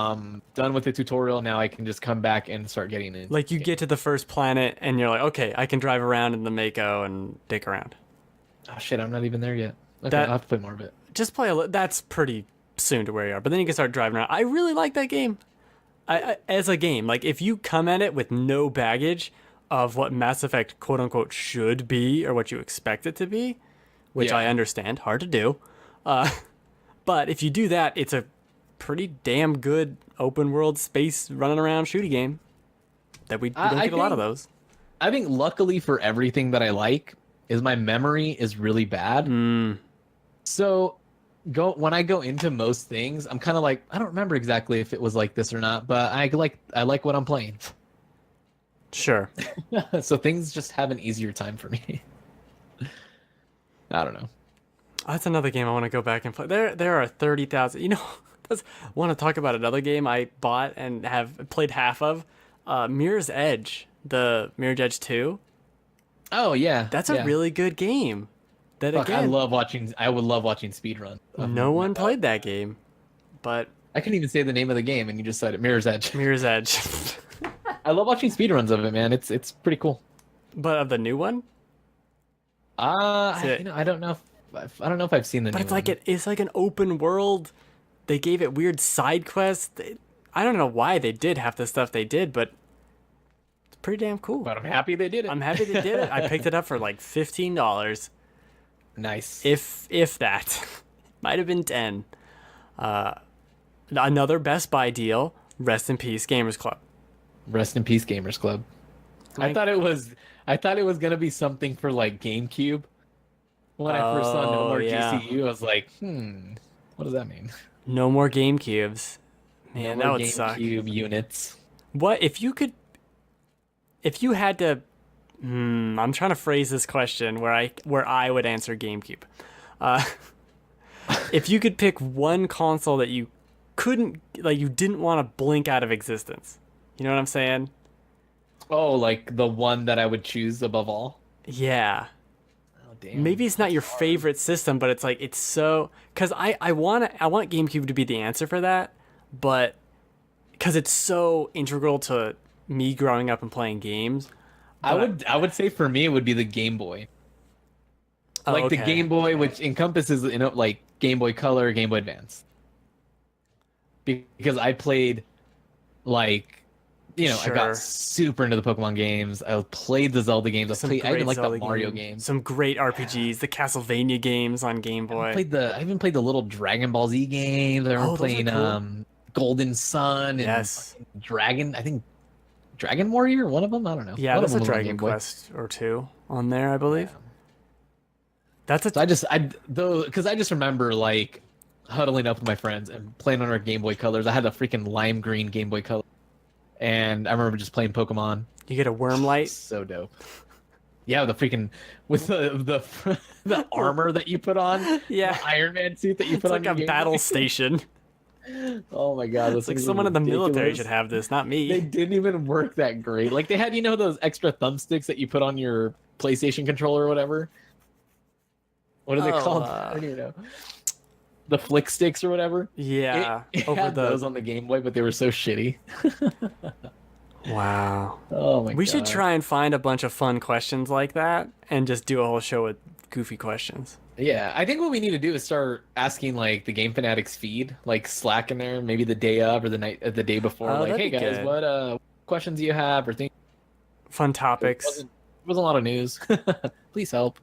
Done with the tutorial. Now I can just come back and start getting in. Like you get to the first planet and you're like, okay, I can drive around in the Mako and dick around. Oh shit, I'm not even there yet. Okay, That- I'll have to play more of it. Just play that's pretty soon to where you are. But then you can start driving around. I really like that game. I as a game, like if you come at it with no baggage of what Mass Effect quote unquote should be or what you expect it to be, which Yeah. I understand, hard to do. But if you do that, it's a pretty damn good open world space running around shooty game that we don't I get a lot of think- those. I think luckily for everything that I like is my memory is really bad. Mm, So when I go into most things, I'm kind of like, I don't remember exactly if it was like this or not, but I like what I'm playing. Sure. So things just have an easier time for me. I don't know. That's another game I want to go back and play. There are 30,000. You know, want to talk about another game I bought and have played half of? Mirror's Edge, the Mirror's Edge 2. Oh yeah, That's yeah. a really good game. That Fuck, again, I would love watching speedruns. no one played that game, but I couldn't even say the name of the game, and you just said it. Mirror's Edge. Mirror's Edge. I love watching speedruns of it, man. It's pretty cool. But of the new one, I don't know. I don't know if I've seen the but new it's like one. it's like an open world. They gave it weird side quests. I don't know why they did half the stuff they did, but it's pretty damn cool. But I'm happy they did it. I'm happy they did it. I picked it up for like $15. Nice. If that. Might have been 10. Another Best Buy deal. Rest in peace, Gamers Club. Rest in peace, Gamers Club. I thought it was gonna be something for like GameCube. When I first saw No More yeah. GCU, I was like, what does that mean? No more GameCubes. Man, No that more would suck. GameCube units. What if you had to I'm trying to phrase this question where I would answer GameCube. If you could pick one console that you didn't want to blink out of existence. You know what I'm saying? Oh, like the one that I would choose above all? Yeah. Oh, damn. Maybe it's not your favorite system, but it's so cuz I want GameCube to be the answer for that, but cuz it's so integral to me growing up and playing games. I would say for me it would be the Game Boy. Oh, Like the okay. Game Boy, which encompasses, like Game Boy Color, Game Boy Advance. Because I played, like, I Sure. got super into the Pokemon games. I played the Zelda games. I even great like the Zelda Mario games. Some great RPGs, the Castlevania games on Game Boy. I even played the little Dragon Ball Z games. I remember those are playing cool. Golden Sun and Yes. fucking Dragon. I think Dragon Warrior, one of them. I don't know. Yeah, One there's of a them was on Dragon Game Boy. Quest or two on there, I believe. That's a So I just remember like huddling up with my friends and playing on our Game Boy Colors. I had a freaking lime green Game Boy Color, and I remember just playing Pokemon. you get a worm light. So dope. Yeah, the freaking with the the armor that you put on. Yeah. The Iron Man suit that you It's put on. like your a Game battle Boy. station. Oh my god, It's like someone in the military should have this, not me. They didn't even work that great. Like they had, those extra thumbsticks that you put on your PlayStation controller or whatever. What are they Oh, called? I don't even know. The flick sticks or whatever. Yeah, It over had the those on the Game Boy, but they were so shitty. wow. Oh my god. We should try and find a bunch of fun questions like that and just do a whole show with goofy questions. Yeah, I think what we need to do is start asking like the Game Fanatics feed, like Slack in there, maybe the day of or the day before. Oh, Like, that'd hey be guys, good. what questions do you have or things? Fun It topics. wasn't a lot of news. Please help.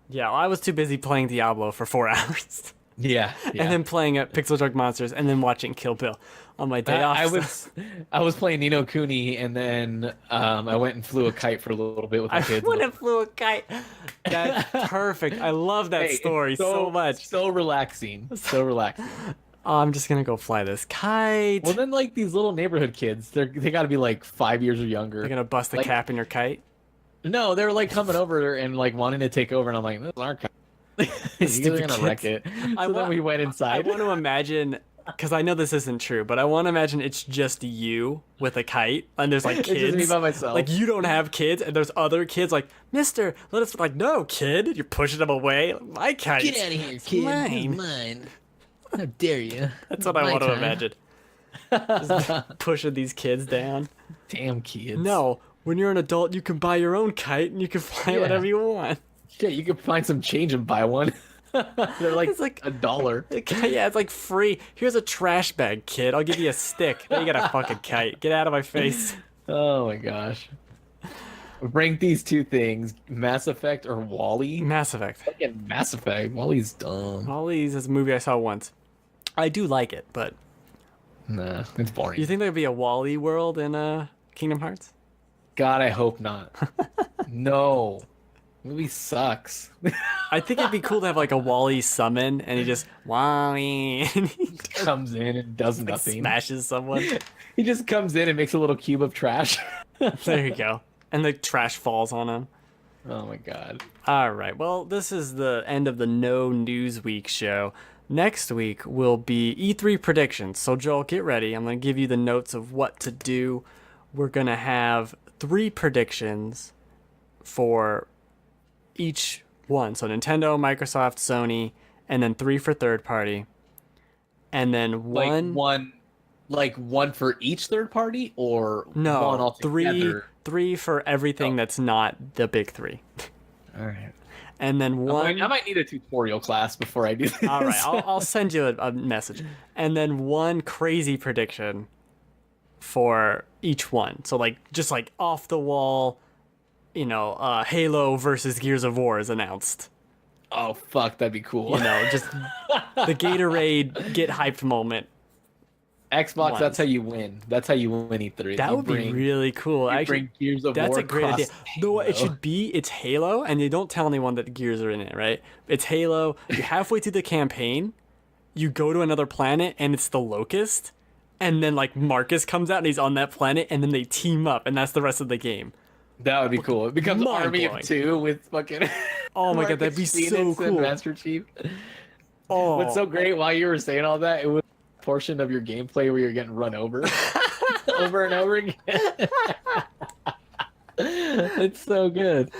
Yeah, well, I was too busy playing Diablo for 4 hours. Yeah, And then playing Pixel Junk Monsters and then watching Kill Bill on my day off. I was playing Nino Cooney, and then I went and flew a kite for a little bit with my I kids. went and flew a kite. That's perfect. I love that Hey, story it's so much. So relaxing. So relaxing. Oh, I'm just gonna go fly this kite. Well, then like these little neighborhood kids, they got to be like 5 years or younger. You're gonna bust a like- cap in your kite. No, they were like coming over and like wanting to take over, and I'm like, this is our kite. You guys are Stupid gonna wreck it. kids. So I then wa- we went I inside. want to imagine, because I know this isn't true, but I want to imagine it's just you with a kite, and there's like It's kids. just me by myself. Like you don't have kids, and there's other kids like, Mister, let us. Like, no, kid, you're pushing them away. My kite. Get out of here, kid. Mine. Mine. How dare you? That's what I want to imagine. Just pushing these kids down. Damn kids. No, when you're an adult, you can buy your own kite and you can fly Yeah. whatever you want. Shit, you could find some change and buy one. They're like, It's like- $1. Yeah, it's like free. Here's a trash bag, kid. I'll give you a stick. Now you got a fucking kite. Get out of my face. Oh my gosh. Rank these two things: Mass Effect or Wally. Mass Effect. Fucking Mass Effect. Wally's dumb. Ollie's is a movie I saw once. I do like it, but Nah, it's boring. you think there'd be a Wally world in Kingdom Hearts? God, I hope not. No. Movie sucks. I think it'd be cool to have like a Wally summon, and he just Wally, and he Comes in and does like nothing. smashes someone. He just comes in and makes a little cube of trash. There you go. And the trash falls on him. Oh my god. All right. Well, this is the end of the No News Week show. Next week will be E3 predictions. So, Joel, get ready. I'm going to give you the notes of what to do. We're going to have 3 predictions for each one. So, Nintendo, Microsoft, Sony, and then 3 for third party. And then like one for each third party, or no, one altogether? three for everything that's not the big 3. All right. And then one. I might need a tutorial class before I do this. All right, I'll send you a message. And then one crazy prediction for each one. So like just like off the wall, Halo versus Gears of War is announced. Oh fuck, that'd be cool. Just the Gatorade get hyped moment. Xbox, Once. that's how you win. That's how you win E3. That would be really cool. Bring Gears of that's War a great idea. No, it should be, it's Halo, and you don't tell anyone that the Gears are in it, right? It's Halo. You're halfway through the campaign, you go to another planet, and it's the Locust, and then like Marcus comes out, and he's on that planet, and then they team up, and that's the rest of the game. That would be cool. It becomes Army of 2 with fucking. Oh my god, that'd be so cool. And Master Chief. Oh, What's so great while you were saying all that, it was a portion of your gameplay where you're getting run over over and over again. It's so good.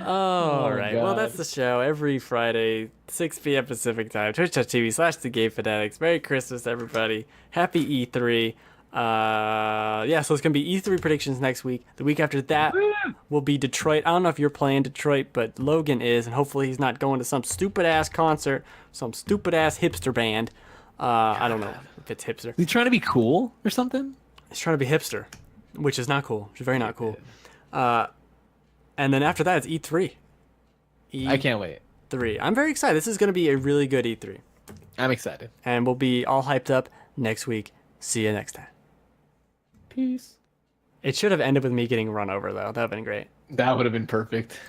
All right. God. Well, that's the show. Every Friday, 6 p.m. Pacific time, twitch.tv/TheGameFanatics. Merry Christmas, everybody. Happy E3. So it's going to be E3 predictions next week. The week after that will be Detroit. I don't know if you're playing Detroit, but Logan is, and hopefully he's not going to some stupid-ass concert, some stupid-ass hipster band. I don't know if it's hipster. Is he trying to be cool or something? He's trying to be hipster, which is not cool. Which is very not cool. And then after that, it's E3. I can't wait. E3. I'm very excited. This is going to be a really good E3. I'm excited. And we'll be all hyped up next week. See you next time. Peace. It should have ended with me getting run over, though. That would have been great. That would have been perfect.